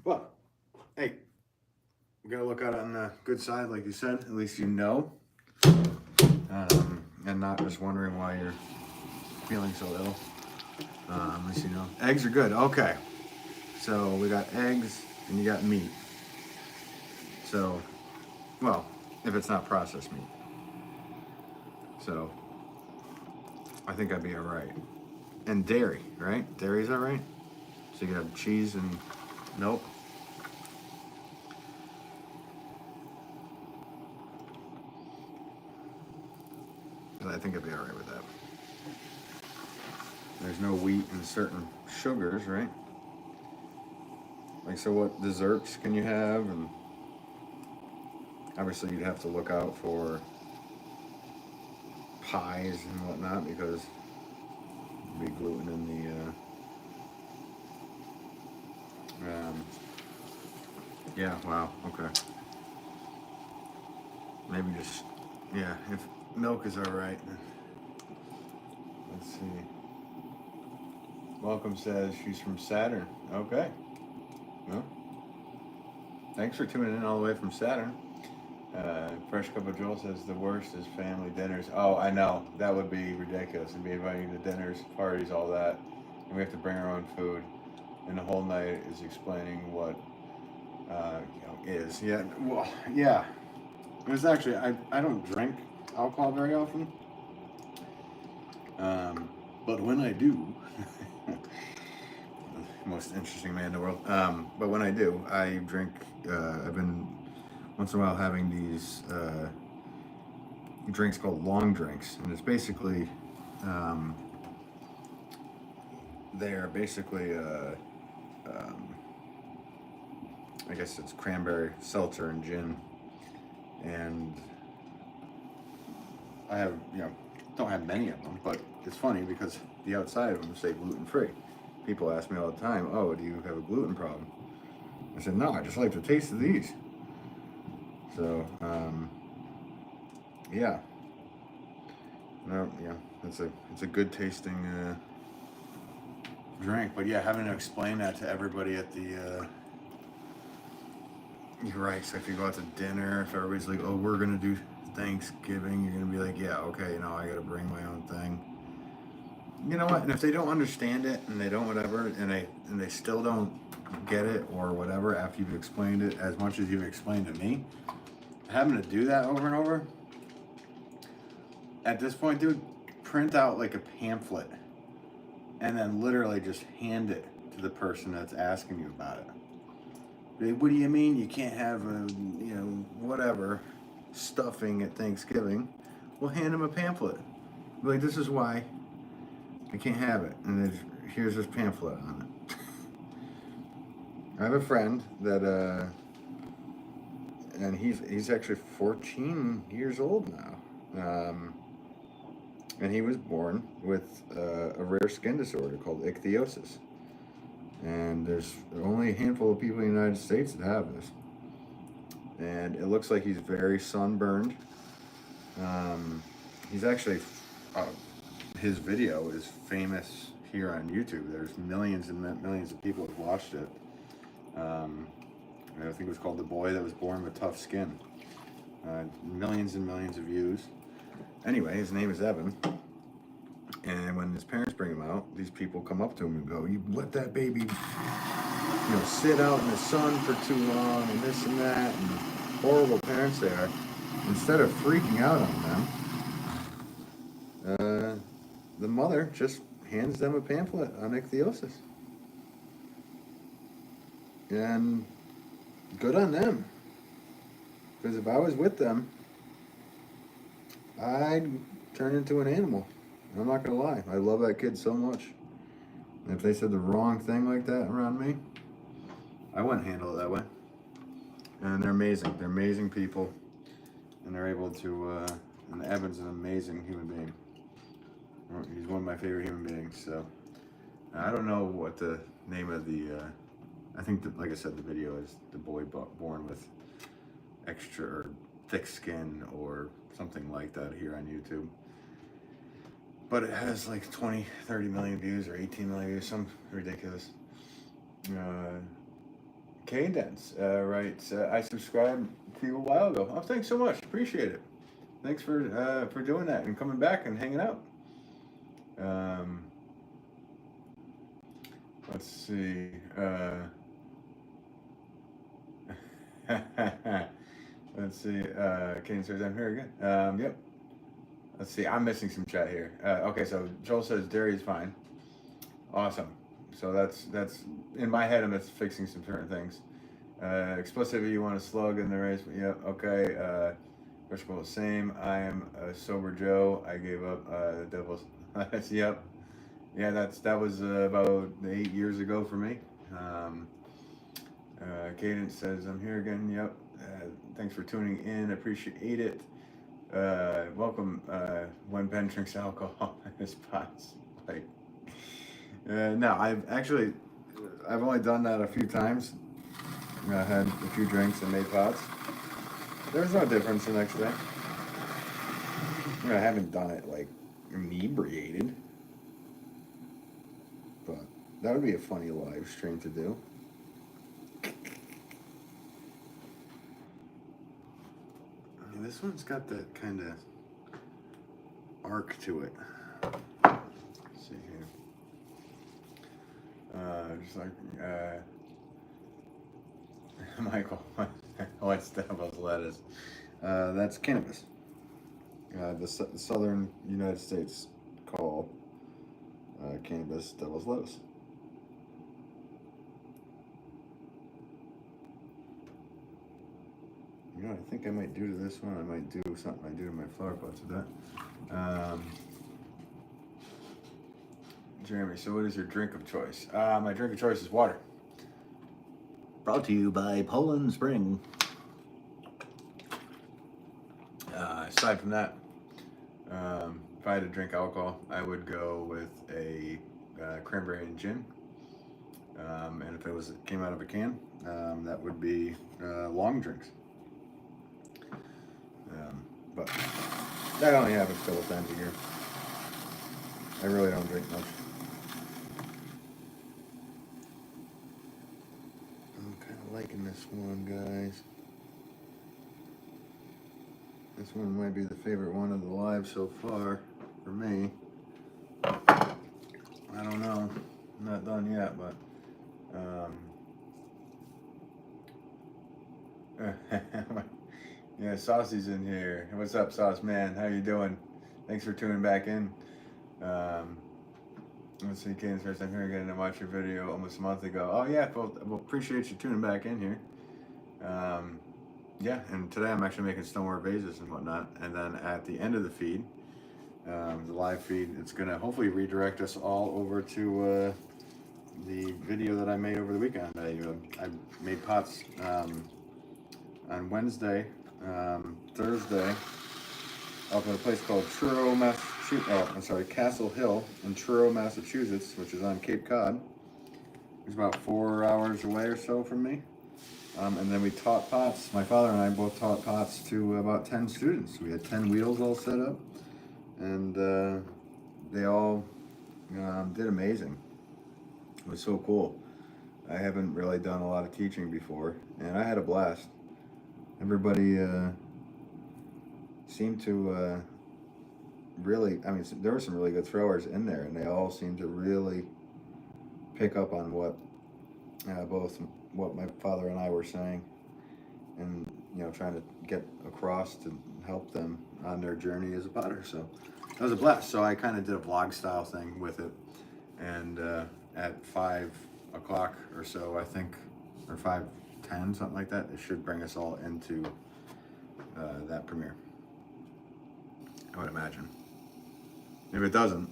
S1: But hey, we gotta look out on the good side, like you said. At least you know, and not just wondering why you're feeling so ill. At least you know. Eggs are good. Okay, so we got eggs and you got meat. So, well, if it's not processed meat. So, I think I'd be all right. And dairy, right? Dairy's all right? So you can have cheese and nope. I think I'd be all right with that. There's no wheat and certain sugars, right? Like, so what desserts can you have? And obviously you'd have to look out for pies and whatnot because there'd be gluten in the, yeah, wow, okay. Maybe just, yeah, if milk is all right. Let's see. Welcome says she's from Saturn. Okay. Well, thanks for tuning in all the way from Saturn. Fresh Cup of Joel says the worst is family dinners. Oh, I know. That would be ridiculous. And be inviting to dinners, parties, all that. And we have to bring our own food. And the whole night is explaining what is. Yeah, well, yeah. It was actually, I don't drink alcohol very often. But when I do, most interesting man in the world. But when I do, I drink. I've been once in a while having these drinks called long drinks, and it's basically they're basically I guess it's cranberry seltzer and gin, and I have don't have many of them, but it's funny because the outside of them say gluten-free. People ask me all the time, oh, do you have a gluten problem? I said, no, I just like the taste of these. So, yeah. No, yeah, it's a good tasting drink. But yeah, having to explain that to everybody at the, you're right, so if you go out to dinner, if everybody's like, oh, we're gonna do Thanksgiving, you're gonna be like, yeah, okay, I gotta bring my own thing. You know what? And if they don't understand it and they don't whatever, and they still don't get it or whatever after you've explained it as much as you've explained to me, having to do that over and over. At this point, dude, print out like a pamphlet and then literally just hand it to the person that's asking you about it. Like, what do you mean you can't have whatever stuffing at Thanksgiving? Well, hand them a pamphlet. Like, this is why I can't have it, and here's this pamphlet on it. I have a friend that, and he's actually 14 years old now, and he was born with a rare skin disorder called ichthyosis, and there's only a handful of people in the United States that have this, and it looks like he's very sunburned. He's actually his video is famous here on YouTube. There's millions and millions of people have watched it. I think it was called The Boy That Was Born with Tough Skin. Millions and millions of views. Anyway, his name is Evan. And when his parents bring him out, these people come up to him and go, you let that baby, sit out in the sun for too long and this and that, and horrible parents they are. Instead of freaking out on them, the mother just hands them a pamphlet on ichthyosis. And good on them. Because if I was with them, I'd turn into an animal. I'm not going to lie. I love that kid so much. And if they said the wrong thing like that around me, I wouldn't handle it that way. And they're amazing. They're amazing people. And they're able to, and Evan's an amazing human being. He's one of my favorite human beings. So I don't know what the name of the, I think that, like I said, the video is The Boy Born with Extra or Thick Skin or something like that here on YouTube. But it has like 20, 30 million views or 18 million views, some ridiculous. Cadence writes, I subscribed to you a while ago. Oh, thanks so much. Appreciate it. Thanks for doing that and coming back and hanging out. Let's see. Let's see. Cadence says, I'm here again. Yep. Let's see. I'm missing some chat here. Okay, so Joel says dairy is fine. Awesome. So that's in my head. I'm just fixing some certain things. Explicitly, you want a slug in the race? Yeah, okay. First of all, same. I am a sober Joe. I gave up the devil's. Yep. Yeah, that was about 8 years ago for me. Cadence says, I'm here again. Yep. Thanks for tuning in. Appreciate it. Welcome when Ben drinks alcohol in his pots. Like, no, I've only done that a few times. I had a few drinks and made pots. There's no difference the next day. I haven't done it like inebriated, but that would be a funny live stream to do. This one's got that kind of arc to it. Let's see here. Just like Michael, what's devil's lettuce? That's cannabis. The southern United States call cannabis devil's lettuce. You know what I think I might do to this one? I might do something I do to my flower pots with that. Jeremy, so what is your drink of choice? My drink of choice is water. Brought to you by Poland Spring. Aside from that, if I had to drink alcohol, I would go with a cranberry and gin. And if it came out of a can, that would be long drinks. But that only happens a couple times a year. I really don't drink much. I'm kind of liking this one, guys. This one might be the favorite one of the live so far for me. I don't know. I'm not done yet, but yeah, Saucy's in here. What's up, Sauce Man? How you doing? Thanks for tuning back in. Let's see, Kane's first time here again to watch your video almost a month ago. Oh yeah, well appreciate you tuning back in here. Yeah, and today I'm actually making Stoneware vases and whatnot. And then at the end of the feed, the live feed, it's gonna hopefully redirect us all over to the video that I made over the weekend. I made pots on Wednesday, Thursday, up at a place called Truro, Castle Hill in Truro, Massachusetts, which is on Cape Cod. It's about 4 hours away or so from me. And then we taught pots. My father and I both taught pots to about 10 students. We had 10 wheels all set up, and they all did amazing. It was so cool. I haven't really done a lot of teaching before, and I had a blast. Everybody seemed to really, I mean, there were some really good throwers in there, and they all seemed to really pick up on what what my father and I were saying, and trying to get across to help them on their journey as a potter. So that was a blast. So I kind of did a vlog style thing with it, and at 5 o'clock or so, I think, or 5:10, something like that, it should bring us all into that premiere, I would imagine. If it doesn't,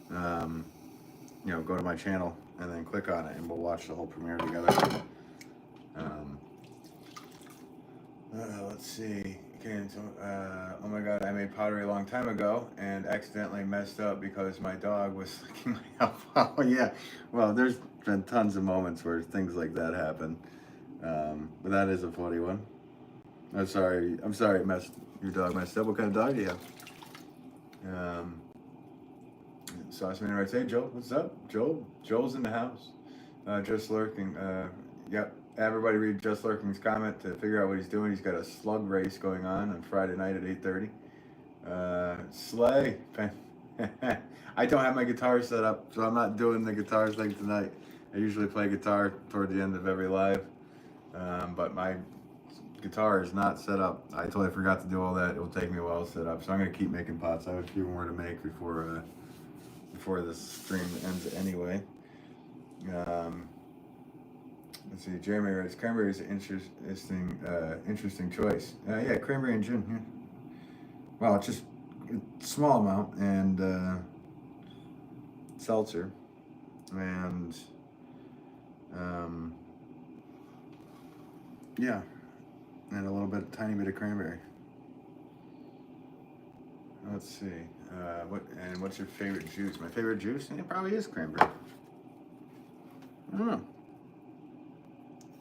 S1: go to my channel and then click on it, and we'll watch the whole premiere together. Let's see. Okay, so, oh my God, I made pottery a long time ago and accidentally messed up because my dog was licking my elbow. Oh yeah, well, there's been tons of moments where things like that happen, but that is a funny one. I'm sorry, your dog messed up. What kind of dog do you have? Sauceman writes, hey Joel, what's up? Joel's in the house. Just lurking. Yep. Everybody read Just Lurking's comment to figure out what he's doing. He's got a slug race going on Friday night at 8:30. Slay. I don't have my guitar set up, so I'm not doing the guitar thing tonight. I usually play guitar toward the end of every live, but my guitar is not set up. I totally forgot to do all that. It will take me a while to set up, so I'm going to keep making pots. I have a few more to make before this stream ends anyway. Let's see. Jeremy writes, cranberry is an interesting choice. Yeah, cranberry and gin. Yeah. Well, it's just a small amount and seltzer and um, yeah, and a little bit, tiny bit of cranberry. Let's see. What's your favorite juice? My favorite juice? It probably is cranberry. I don't know.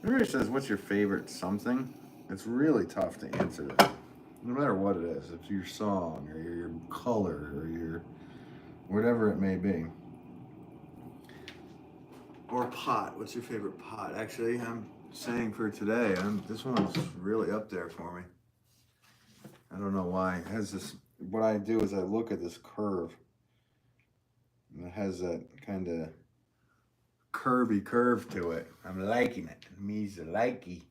S1: Everybody says, what's your favorite something? It's really tough to answer that. No matter what it is. It's your song or your color or your whatever it may be. Or pot. What's your favorite pot? Actually, I'm saying for today, this one's really up there for me. I don't know why. It has this, what I do is I look at this curve. And it has that kind of curvy curve to it. I'm liking it. Me's a likey.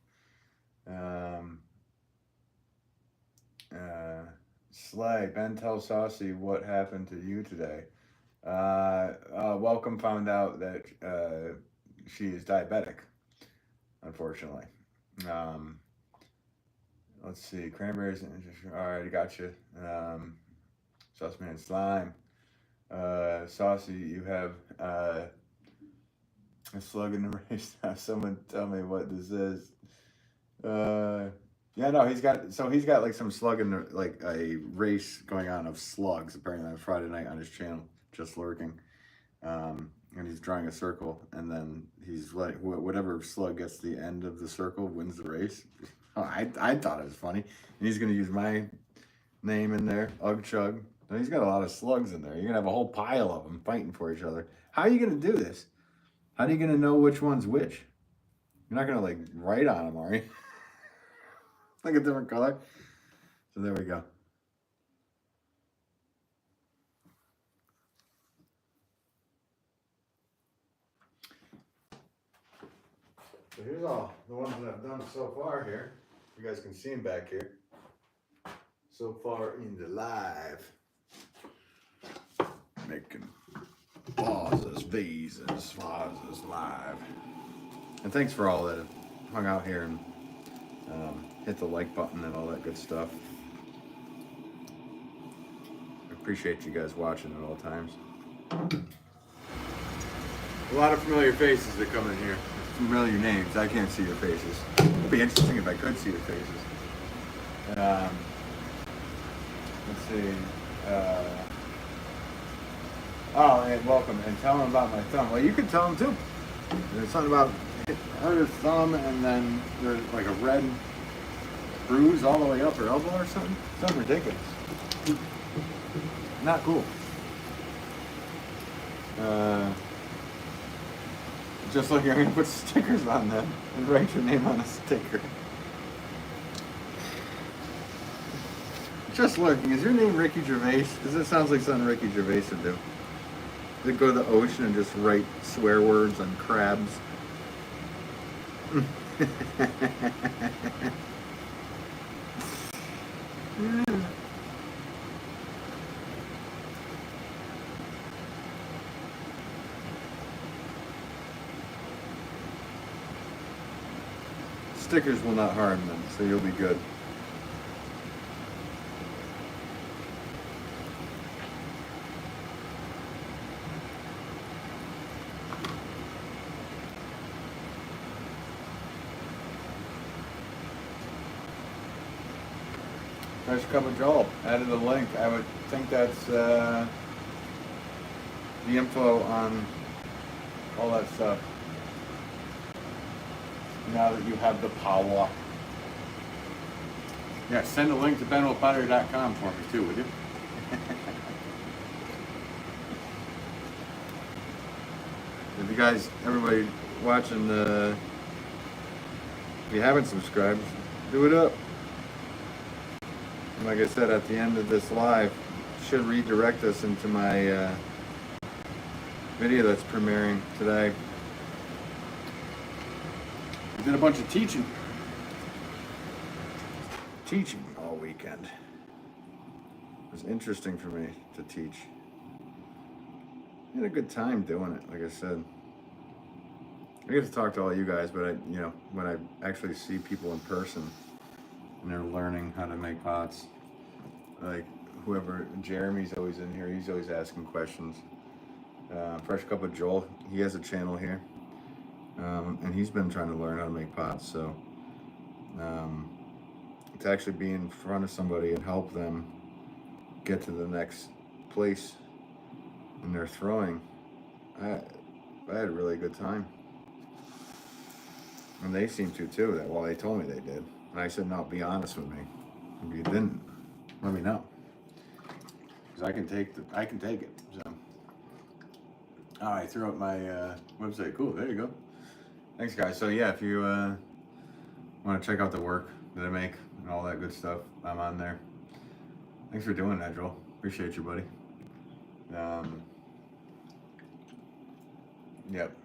S1: Slay, Ben tells Saucy what happened to you today. Welcome found out that she is diabetic, unfortunately. Let's see, cranberries. All right, gotcha. Sauceman Slime. Saucy, you have a slug in the race now. Someone tell me what this is. Yeah, no, he's got like some slug in the, like a race going on of slugs apparently on Friday night on his channel, just lurking. And he's drawing a circle, and then he's like, whatever slug gets to the end of the circle wins the race. Oh, I thought it was funny, and he's gonna use my name in there, Ugg Chug. Now, he's got a lot of slugs in there. You're gonna have a whole pile of them fighting for each other. How are you gonna do this? How are you gonna know which one's which? You're not gonna like write on them, are you? Like a different color. So there we go. So here's all the ones that I've done so far here. You guys can see them back here. So far in the live. Making vases live. And thanks for all that have hung out here and hit the like button and all that good stuff. I appreciate you guys watching at all times. A lot of familiar faces that come in here. Familiar names. I can't see your faces. It'd be interesting if I could see your faces. Let's see. Oh, and welcome. And tell them about my thumb. Well, you can tell them too. There's something about hurt her thumb and then there's like a red bruise all the way up her elbow or something. Something ridiculous. Not cool. Just like you're going to put stickers on them and write your name on a sticker. Just lurking. Is your name Ricky Gervais? Because it sounds like something Ricky Gervais would do. They'd go to the ocean and just write swear words on crabs. Stickers will not harm them, so you'll be good. Fresh cup of Joel. Added a link. I would think that's the info on all that stuff. Now that you have the power. Yeah, send a link to benwillpottery.com for me too, would you? If you guys, everybody watching if you haven't subscribed, do it up. And like I said, at the end of this live, should redirect us into my video that's premiering today. I did a bunch of teaching all weekend. It was interesting for me to teach. I had a good time doing it, like I said. I get to talk to all you guys, but you know, when I actually see people in person and they're learning how to make pots, like whoever, Jeremy's always in here. He's always asking questions. Fresh Cup of Joel, he has a channel here, and he's been trying to learn how to make pots. So um, to actually be in front of somebody and help them get to the next place in their throwing, I had a really good time. And they seem to too. That well, they told me they did, and I said, "No, be honest with me. If you didn't, let me know, because I can take it." So, oh, I threw up my website. Cool. There you go. Thanks, guys. So yeah, if you want to check out the work that I make and all that good stuff, I'm on there. Thanks for doing that, Joel. Appreciate you, buddy. Yep.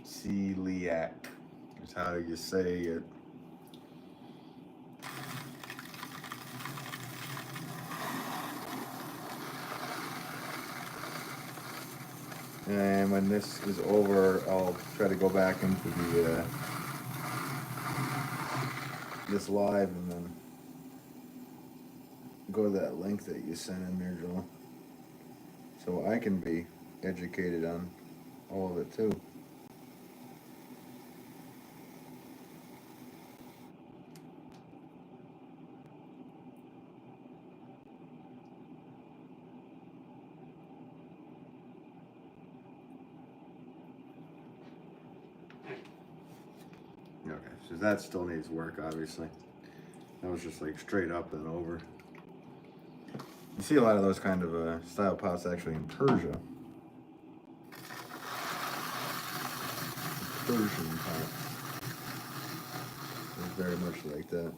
S1: Celiac is how you say it. And when this is over, I'll try to go back into the this live and then go to that link that you sent in there, Joel, so I can be educated on all of it too. Okay, so that still needs work, obviously. That was just like straight up and over. You see a lot of those kind of style pots actually in Persia. Persian pots. It's very much like that.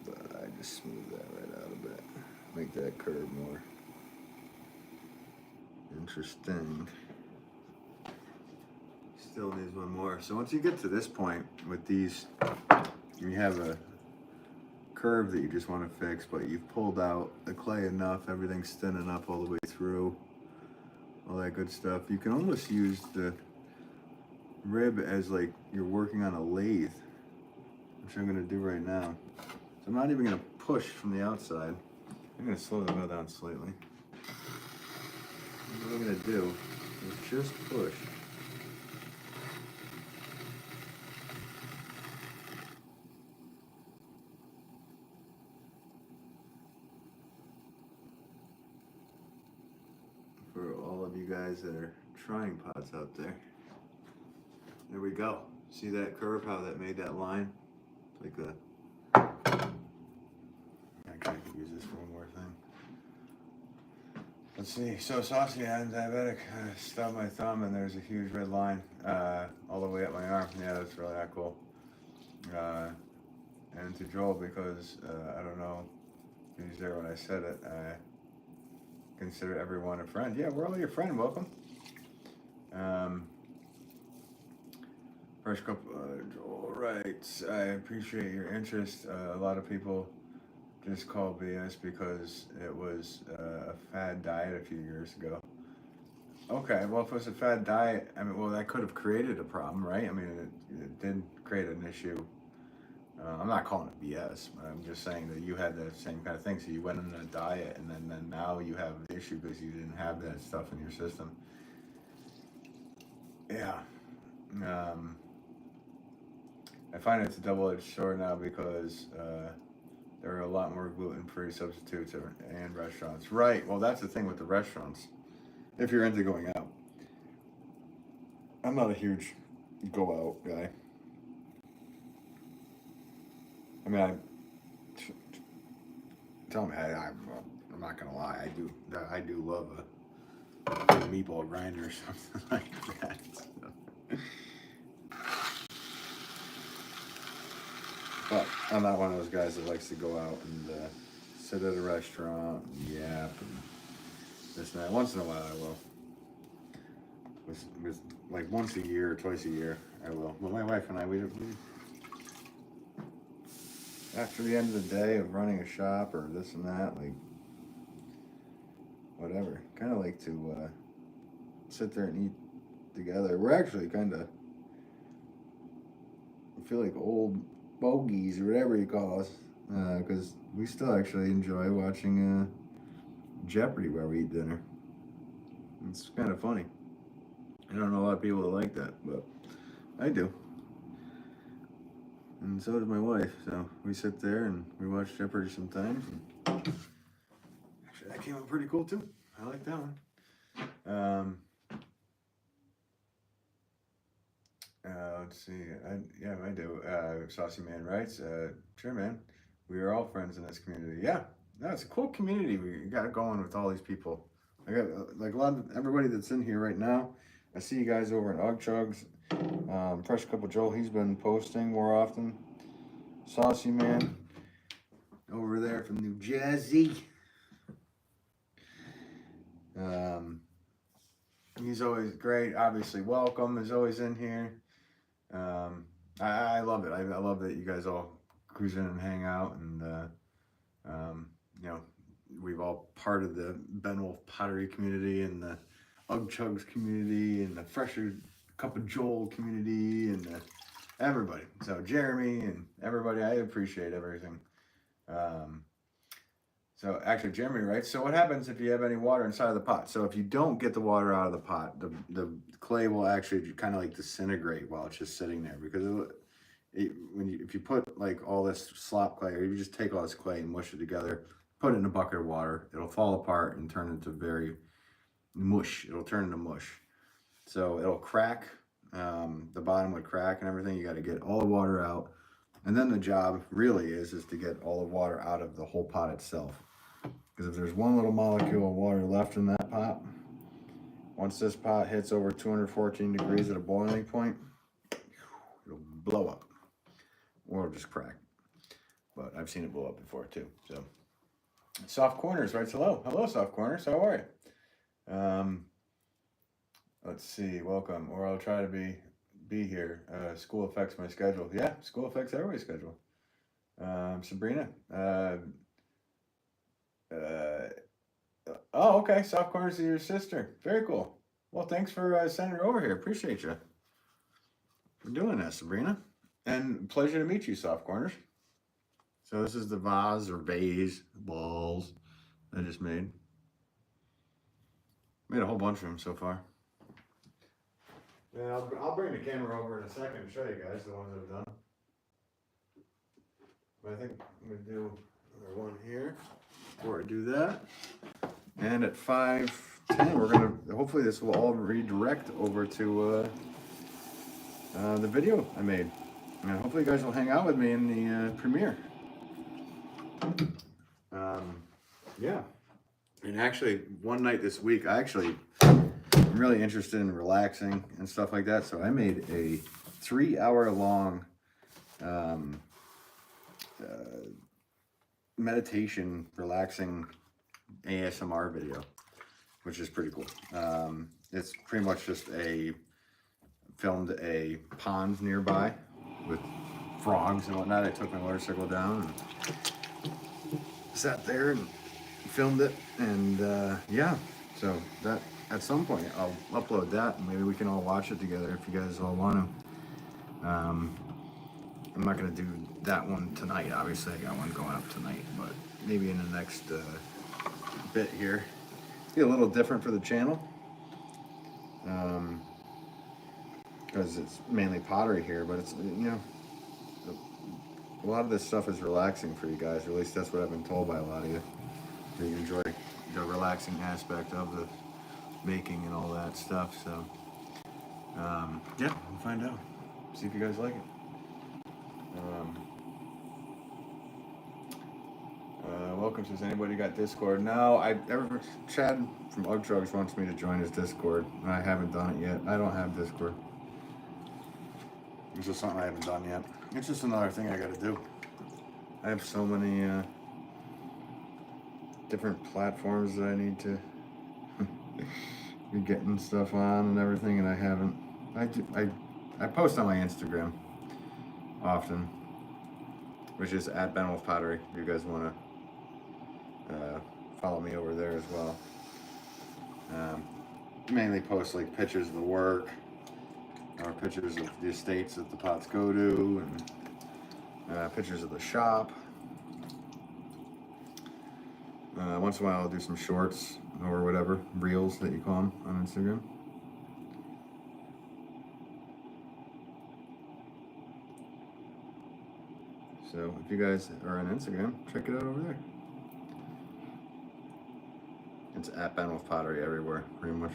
S1: But I just smooth that right out a bit. Make that curve more interesting. Still needs one more. So once you get to this point with these, you have a curve that you just want to fix, but you've pulled out the clay enough, everything's thin enough all the way through, all that good stuff. You can almost use the rib as like you're working on a lathe, which I'm going to do right now. So I'm not even going to push from the outside. I'm going to slow the wheel down slightly. What I'm going to do is just push. For all of you guys that are trying pots out there. There we go. See that curve, how that made that line? Like a... Actually, I could use this for one more thing. Let's see. So saucy and diabetic. I stubbed my thumb and there's a huge red line all the way up my arm. Yeah, that's really not cool. And to Joel, because I don't know if he was there when I said it, I consider everyone a friend. Yeah, we're all your friend. Welcome. Fresh Cup, Joel, right. I appreciate your interest. A lot of people just call BS because it was a fad diet a few years ago. Okay, well, if it was a fad diet, I mean, well, that could have created a problem, right? I mean, it did create an issue. I'm not calling it BS, but I'm just saying that you had the same kind of thing. So you went on a diet, and then now you have an issue because you didn't have that stuff in your system. Yeah. I find it's a double-edged sword now because there are a lot more gluten-free substitutes and restaurants. Right. Well, that's the thing with the restaurants. If you're into going out, I'm not a huge go-out guy. I mean, tell me, I'm not gonna lie. I do love a meatball grinder or something like that. So. But I'm not one of those guys that likes to go out and sit at a restaurant and yap and this and that. Once in a while I will. With like once a year or twice a year I will. But my wife and I, we after the end of the day of running a shop or this and that, like whatever. Kind of like to sit there and eat together. We're actually kind of, I feel like old bogeys or whatever you call us, because we still actually enjoy watching Jeopardy while we eat dinner. It's kind of funny. I don't know a lot of people that like that, but I do. And so does my wife. So we sit there and we watch Jeopardy sometimes. And actually, that came out pretty cool too. I like that one. Let's see. I do. Saucy Man writes, sure, man. We are all friends in this community. Yeah, no, it's a cool community. We got going with all these people. I got like a lot of everybody that's in here right now. I see you guys over at Ug Chugs. Fresh Couple Joel, he's been posting more often. Saucy Man over there from New Jersey. He's always great. Obviously, welcome is always in here. I love it. I love that you guys all cruise in and hang out, and you know, we've all part of the Ben Wolff Pottery community and the Ug Chugs community and the Fresher Cup of Joel community and everybody. So Jeremy and everybody, I appreciate everything. So actually, Jeremy writes, so what happens if you have any water inside of the pot? So if you don't get the water out of the pot, the clay will actually kind of like disintegrate while it's just sitting there, because if you put like all this slop clay, or you just take all this clay and mush it together, put it in a bucket of water, it'll fall apart and turn into very mush. It'll turn into mush. So it'll crack, the bottom would crack and everything. You got to get all the water out. And then the job really is to get all the water out of the whole pot itself. Because if there's one little molecule of water left in that pot, once this pot hits over 214 degrees at a boiling point, it'll blow up. Or it'll just crack. But I've seen it blow up before too. So Soft Corners writes, hello. Hello, Soft Corners. How are you? Let's see. Welcome. Or I'll try to be here. School affects my schedule. Yeah, school affects everybody's schedule. Sabrina. Oh, okay. Soft Corners is your sister. Very cool. Well, thanks for sending her over here. Appreciate you for doing that, Sabrina. And pleasure to meet you, Soft Corners. So this is the vase or vase balls I just made. Made a whole bunch of them so far. Yeah, I'll bring the camera over in a second to show you guys the ones I've done. But I think I'm going to do another one here before I do that. And at 5:10, we're going to, hopefully this will all redirect over to the video I made. And hopefully you guys will hang out with me in the premiere. Yeah. And actually, one night this week, I'm really interested in relaxing and stuff like that. So I made a 3-hour-long meditation, relaxing ASMR video, which is pretty cool. It's pretty much just filmed a pond nearby with frogs and whatnot. I took my motorcycle down and sat there and filmed it, and yeah, so that at some point I'll upload that and maybe we can all watch it together if you guys all want to. I'm not going to do that one tonight, obviously I got one going up tonight, but maybe in the next bit here. Be a little different for the channel, because it's mainly pottery here, but it's, you know, a lot of this stuff is relaxing for you guys, or at least that's what I've been told by a lot of you. That you enjoy the relaxing aspect of the making and all that stuff. So, yeah, we'll find out. See if you guys like it. Welcome. Says anybody got Discord? No, Chad from Ug Chugs wants me to join his Discord. I haven't done it yet. I don't have Discord. It's just something I haven't done yet. It's just another thing I got to do. I have so many different platforms that I need to be getting stuff on and everything, and I haven't. I post on my Instagram often, which is at Ben Wolff Pottery. If you guys want to follow me over there as well. Mainly post like pictures of the work or pictures of the estates that the pots go to, and pictures of the shop. Once in a while I'll do some shorts or whatever, reels that you call them on Instagram. So if you guys are on Instagram, check it out over there. It's at Ben Wolff Pottery everywhere, pretty much.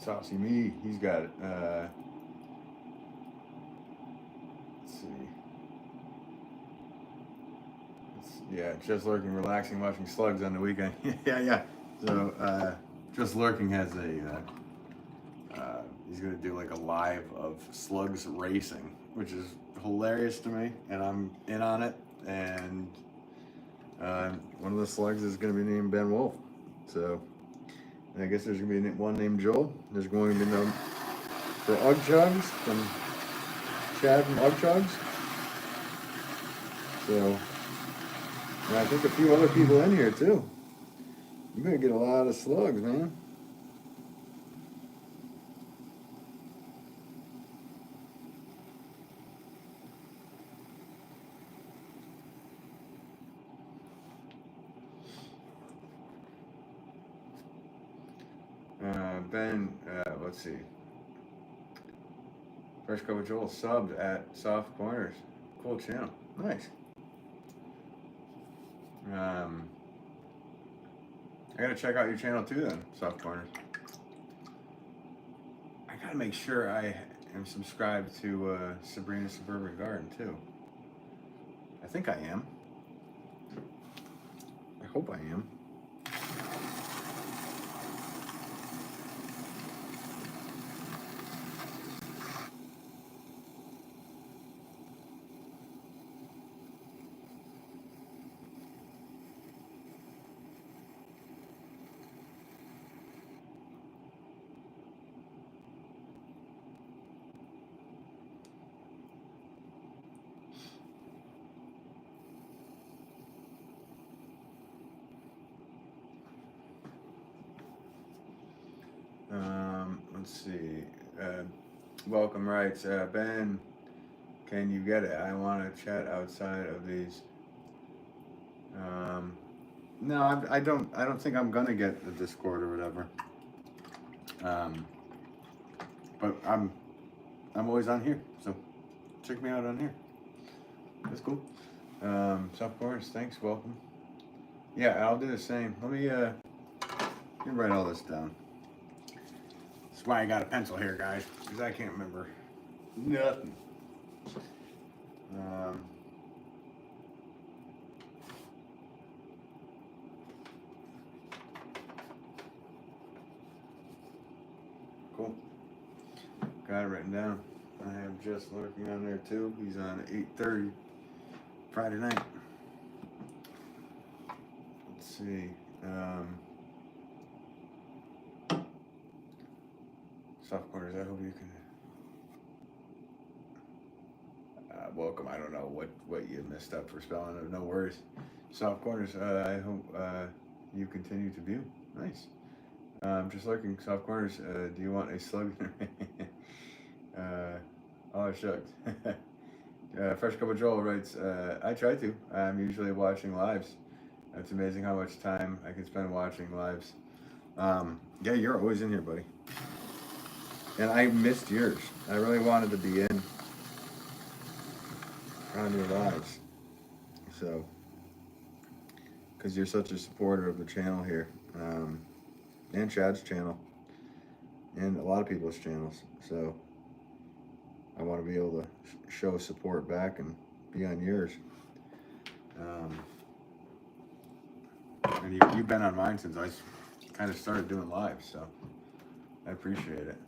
S1: Saucy Me, he's got it. Let's see. Yeah, just lurking, relaxing, watching Slugs on the weekend. yeah. So just lurking has a. He's gonna do like a live of Slugs racing, which is hilarious to me, and I'm in on it. And one of the Slugs is gonna be named Ben Wolff. So I guess there's gonna be one named Joel. There's going to be no for Ugg Chugs from Chad from Ugg Chugs. So and I think a few other people in here too. You're gonna get a lot of Slugs, man. Ben, let's see. First Cup of Joel subbed at Soft Corners. Cool channel. Nice. I gotta check out your channel too then, Soft Corners. I gotta make sure I am subscribed to Sabrina's Suburban Garden too. I think I am. I hope I am. Let's see. Welcome writes, Ben, can you get it? I want to chat outside of these. No, I don't think I'm gonna get the Discord or whatever. But I'm always on here, so check me out on here. That's cool. Of course, thanks, welcome. Yeah, I'll do the same. Let me write all this down. That's why I got a pencil here, guys, because I can't remember nothing. Cool. Got it written down. I have just lurking on there too. He's on at 8:30 Friday night. Let's see. Soft Corners, I hope you can. Welcome. I don't know what you messed up for spelling it. No worries. Soft Corners, I hope you continue to view. Nice. Just lurking. Soft Corners, do you want a slug? Oh, shucks. Fresh Cup of Joel writes, I try to. I'm usually watching lives. It's amazing how much time I can spend watching lives. Yeah, you're always in here, buddy. And I missed yours. I really wanted to be in on your lives. So, because you're such a supporter of the channel here. And Chad's channel. And a lot of people's channels. So, I want to be able to show support back and be on yours. And you've been on mine since I kind of started doing live, so I appreciate it.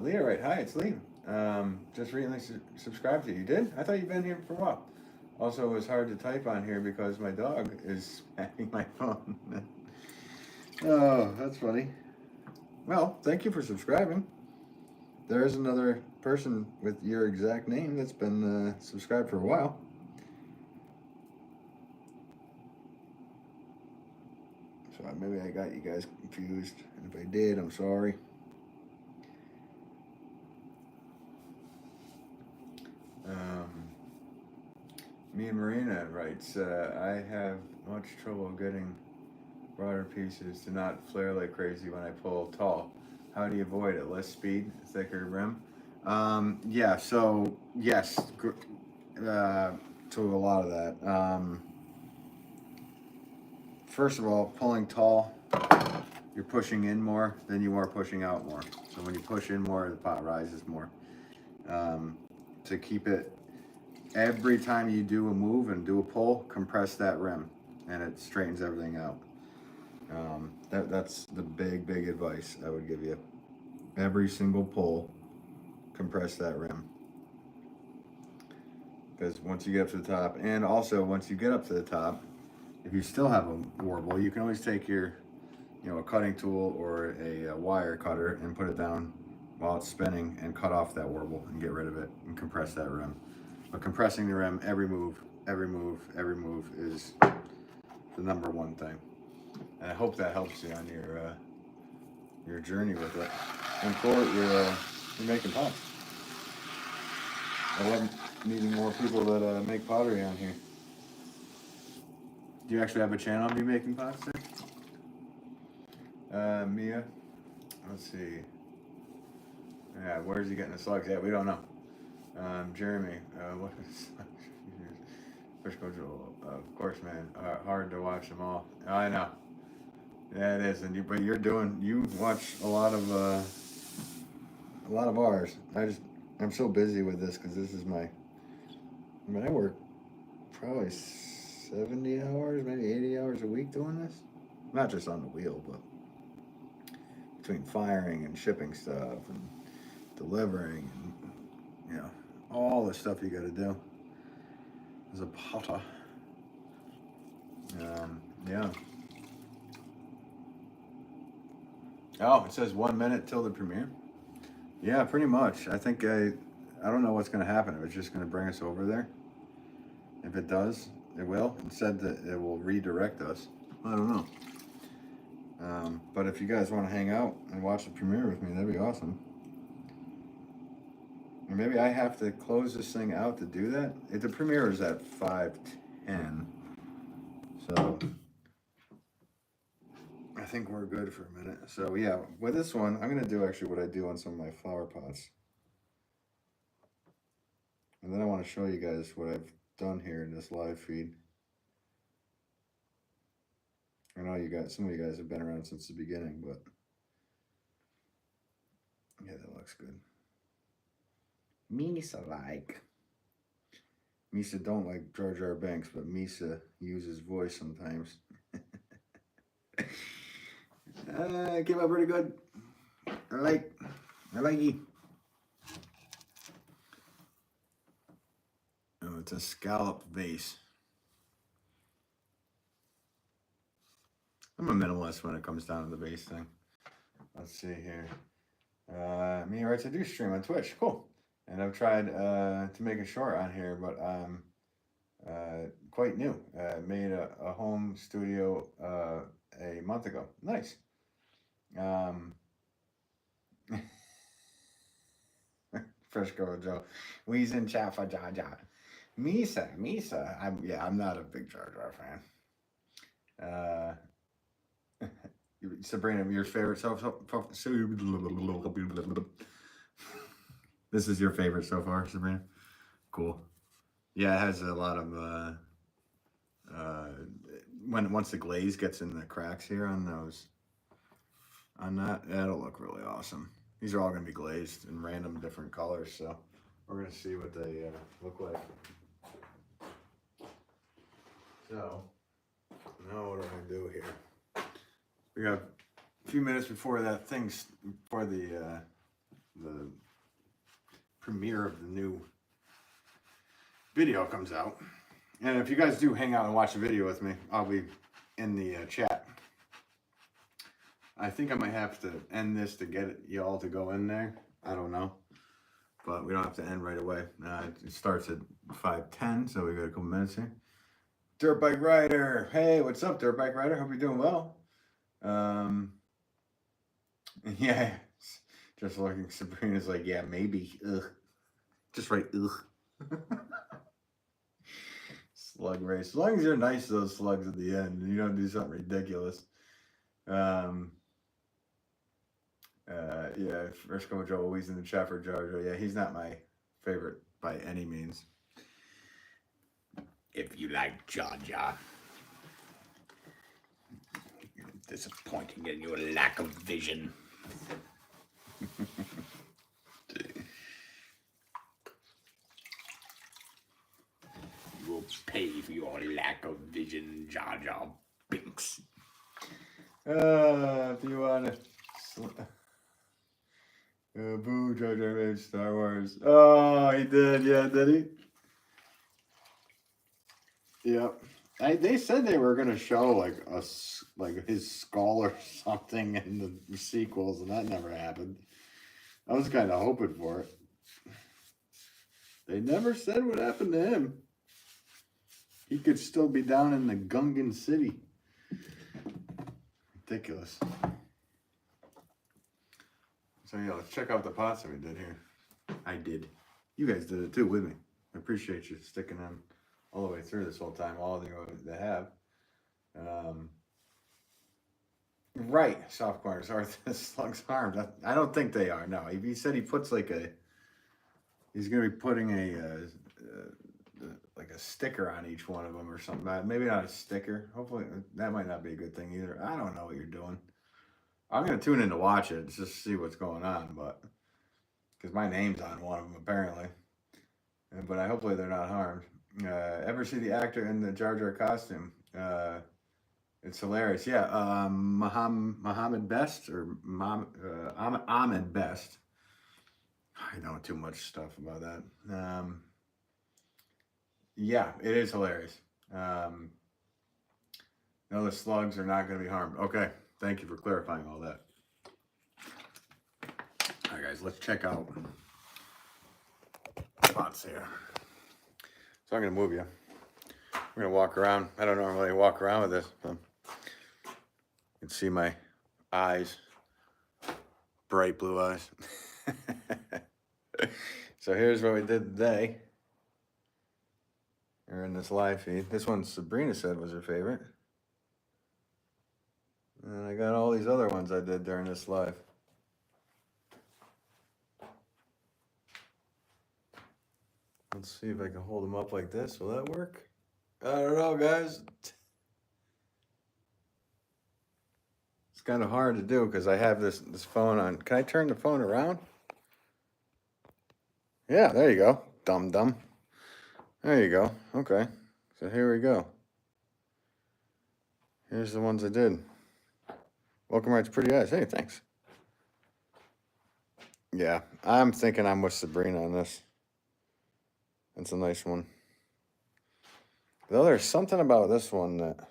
S1: Leah, right? Hi, it's Lee. Just recently subscribed to you. You did? I thought you'd been here for a while. Also, it was hard to type on here because my dog is smacking my phone. Oh, that's funny. Well, thank you for subscribing. There is another person with your exact name that's been subscribed for a while. Maybe I got you guys confused. And if I did, I'm sorry. Me and Marina writes, I have much trouble getting broader pieces to not flare like crazy when I pull tall. How do you avoid it? Less speed, thicker rim? Yeah, so yes, to a lot of that. First of all, pulling tall, you're pushing in more than you are pushing out more. So when you push in more, the pot rises more. To keep it, every time you do a move and do a pull, compress that rim, and it straightens everything out. That's the big advice I would give you. Every single pull, compress that rim. Because once you get up to the top, and also once you get up to the top, if you still have a warble, you can always take your, a cutting tool or a wire cutter and put it down while it's spinning and cut off that warble and get rid of it and compress that rim. But compressing the rim every move is the number one thing. And I hope that helps you on your journey with it. And Court, you're making pots. I love meeting more people that make pottery on here. Do you actually have a channel of you making pots there? Mia, let's see. Yeah, where's he getting the slugs? Yeah, we don't know. Jeremy, what is Fish Coach? Of course, man. Hard to watch them all. I know. Yeah, it is. But you watch a lot of ours. I'm so busy with this because this is I work probably 70 hours, maybe 80 hours a week doing this. Not just on the wheel, but between firing and shipping stuff and delivering and, all the stuff you got to do as a potter. Yeah. Oh, it says 1 minute till the premiere. Yeah, pretty much. I think I don't know what's going to happen. If it's just going to bring us over there. If it does, it will. It said that it will redirect us. I don't know. But if you guys want to hang out and watch the premiere with me, that'd be awesome. Or maybe I have to close this thing out to do that. The premiere is at 5:10. So I think we're good for a minute. So yeah, with this one, I'm going to do actually what I do on some of my flower pots. And then I want to show you guys what I've done here in this live feed. I know some of you guys have been around since the beginning, but yeah, that looks good. Misa don't like Jar Jar Banks, but Misa uses voice sometimes. Came out pretty good. I like it. Oh, it's a scalloped vase. I'm a minimalist when it comes down to the vase thing. Let's see here. Me writes, I do stream on Twitch. Cool. And I've tried to make a short on here, but I'm quite new. Made a home studio a month ago. Nice. Fresh Girl Joe. We's in chat for Jaja. Misa. I'm not a big Jar Jar fan. Sabrina, your favorite This is your favorite so far, Sabrina? Cool. Yeah, it has a lot of once the glaze gets in the cracks here on that'll look really awesome. These are all going to be glazed in random different colors, so we're going to see what they look like. So now what do I do here? We got a few minutes before the premiere of the new video comes out. And if you guys do hang out and watch the video with me, I'll be in the chat. I think I might have to end this to get y'all to go in there. I don't know. But we don't have to end right away. It starts at 5:10, so we got a couple minutes here. Dirt Bike Rider. Hey, what's up, Dirt Bike Rider? Hope you're doing well. Um, yeah, just looking. Sabrina's like, yeah, maybe. Ugh. Just write ugh. Slug race. As long as you're nice to those slugs at the end and you don't do something ridiculous. Um, yeah, first couple Joe always in the chat for Jojo. Yeah, he's not my favorite by any means. If you like Jar Jar, you're disappointing in your lack of vision. You will pay for your lack of vision, Jar Jar Binks. If you want to... boo, Jar Jar made Star Wars. Oh, he did. Yeah, did he? Yep. They said they were gonna show like his skull or something in the sequels, and that never happened. I was kind of hoping for it. They never said what happened to him. He could still be down in the Gungan City. Ridiculous. So yeah, let's check out the pots that we did here. I did. You guys did it too with me. I appreciate you sticking in all the way through this whole time. All of you that have. Right, soft corners. Are the slugs harmed? I don't think they are. No, he said he puts like a. He's gonna be putting like a sticker on each one of them or something. Maybe not a sticker. Hopefully, that might not be a good thing either. I don't know what you're doing. I'm gonna tune in to watch it just to see what's going on, but because my name's on one of them apparently. But hopefully they're not harmed. Ever see the actor in the Jar Jar costume? It's hilarious. Yeah, Mohammed Best or Ahmed Best. I know too much stuff about that. Yeah, it is hilarious. No, the slugs are not going to be harmed. Okay, thank you for clarifying all that. All right, guys, let's check out pots here. So I'm going to move you. We're going to walk around. I don't normally walk around with this, but you can see my eyes, bright blue eyes. So here's what we did today. We're in this live feed. This one Sabrina said was her favorite. And I got all these other ones I did during this live. Let's see if I can hold them up like this. Will that work? I don't know, guys. It's kind of hard to do because I have this phone on. Can I turn the phone around? Yeah, there you go. Dum-dum. There you go. Okay. So here we go. Here's the ones I did. Welcome right to Pretty Eyes. Hey, thanks. Yeah, I'm thinking I'm with Sabrina on this. That's a nice one. Though there's something about this one that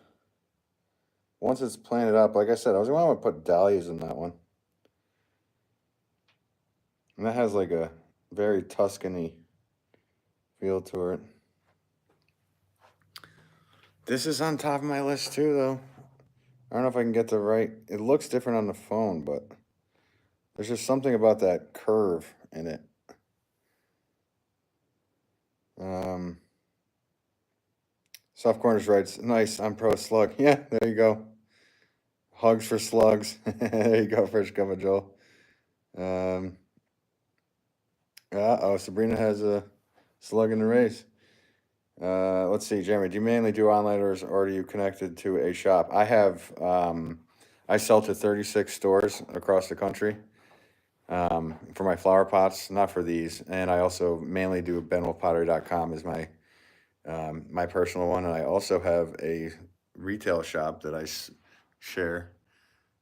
S1: once it's planted up, like I said, I was going to put dahlias in that one. And that has like a very Tuscany feel to it. This is on top of my list too, though. I don't know if I can get the right. It looks different on the phone, but there's just something about that curve in it. Soft Corners writes, nice, I'm pro slug. Yeah, there you go. Hugs for slugs. There you go, first cup of Joel. Sabrina has a slug in the race. Let's see, Jeremy, do you mainly do online orders or are you connected to a shop? I have, I sell to 36 stores across the country for my flower pots, not for these. And I also mainly do benwolfpottery.com is my my personal one. And I also have a retail shop that I share.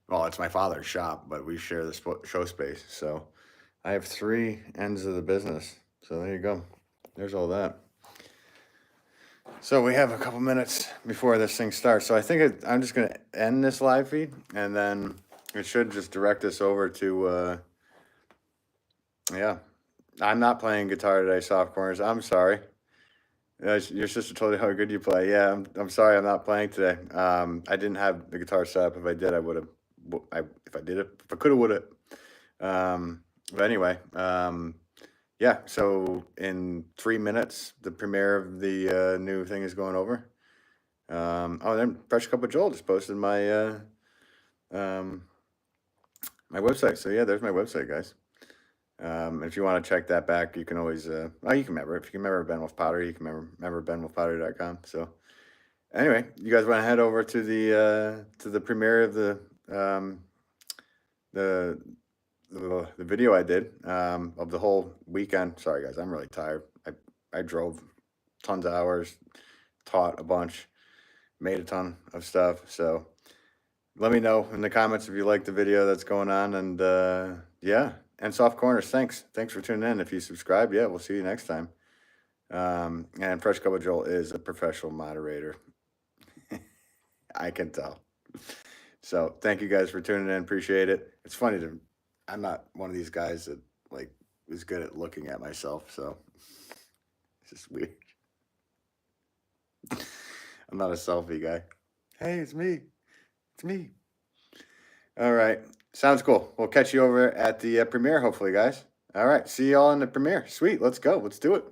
S1: Well, it's my father's shop, but we share the show space. So I have 3 ends of the business. So there you go. There's all that. So we have a couple minutes before this thing starts. So I think I'm just going to end this live feed, and then it should just direct us over to, yeah. I'm not playing guitar today, Soft Corners. I'm sorry. Your sister told you how good you play. Yeah, I'm sorry I'm not playing today. I didn't have the guitar set up. If I did, I would have if I did it, if I could have, would have. But anyway, yeah. So in 3 minutes, the premiere of the new thing is going over. Oh, then Fresh Cup of Joel just posted my my website. So yeah, there's my website, guys. If you want to check that back, you can always you can remember it. If you can remember Ben Wolff Pottery, you can remember benwolfpottery.com. So anyway, you guys want to head over to the premiere of the video I did of the whole weekend. Sorry guys, I'm really tired. I drove tons of hours, taught a bunch, made a ton of stuff. So let me know in the comments if you like the video that's going on. And yeah, and Soft Corners, thanks for tuning in. If you subscribe, yeah, we'll see you next time. And Fresh Cup of Joel is a professional moderator. I can tell. So thank you guys for tuning in. Appreciate it. It's funny I'm not one of these guys that like is good at looking at myself. So it's just weird. I'm not a selfie guy. Hey, it's me. It's me. All right. Sounds cool. We'll catch you over at the premiere, hopefully, guys. All right. See you all in the premiere. Sweet. Let's go. Let's do it.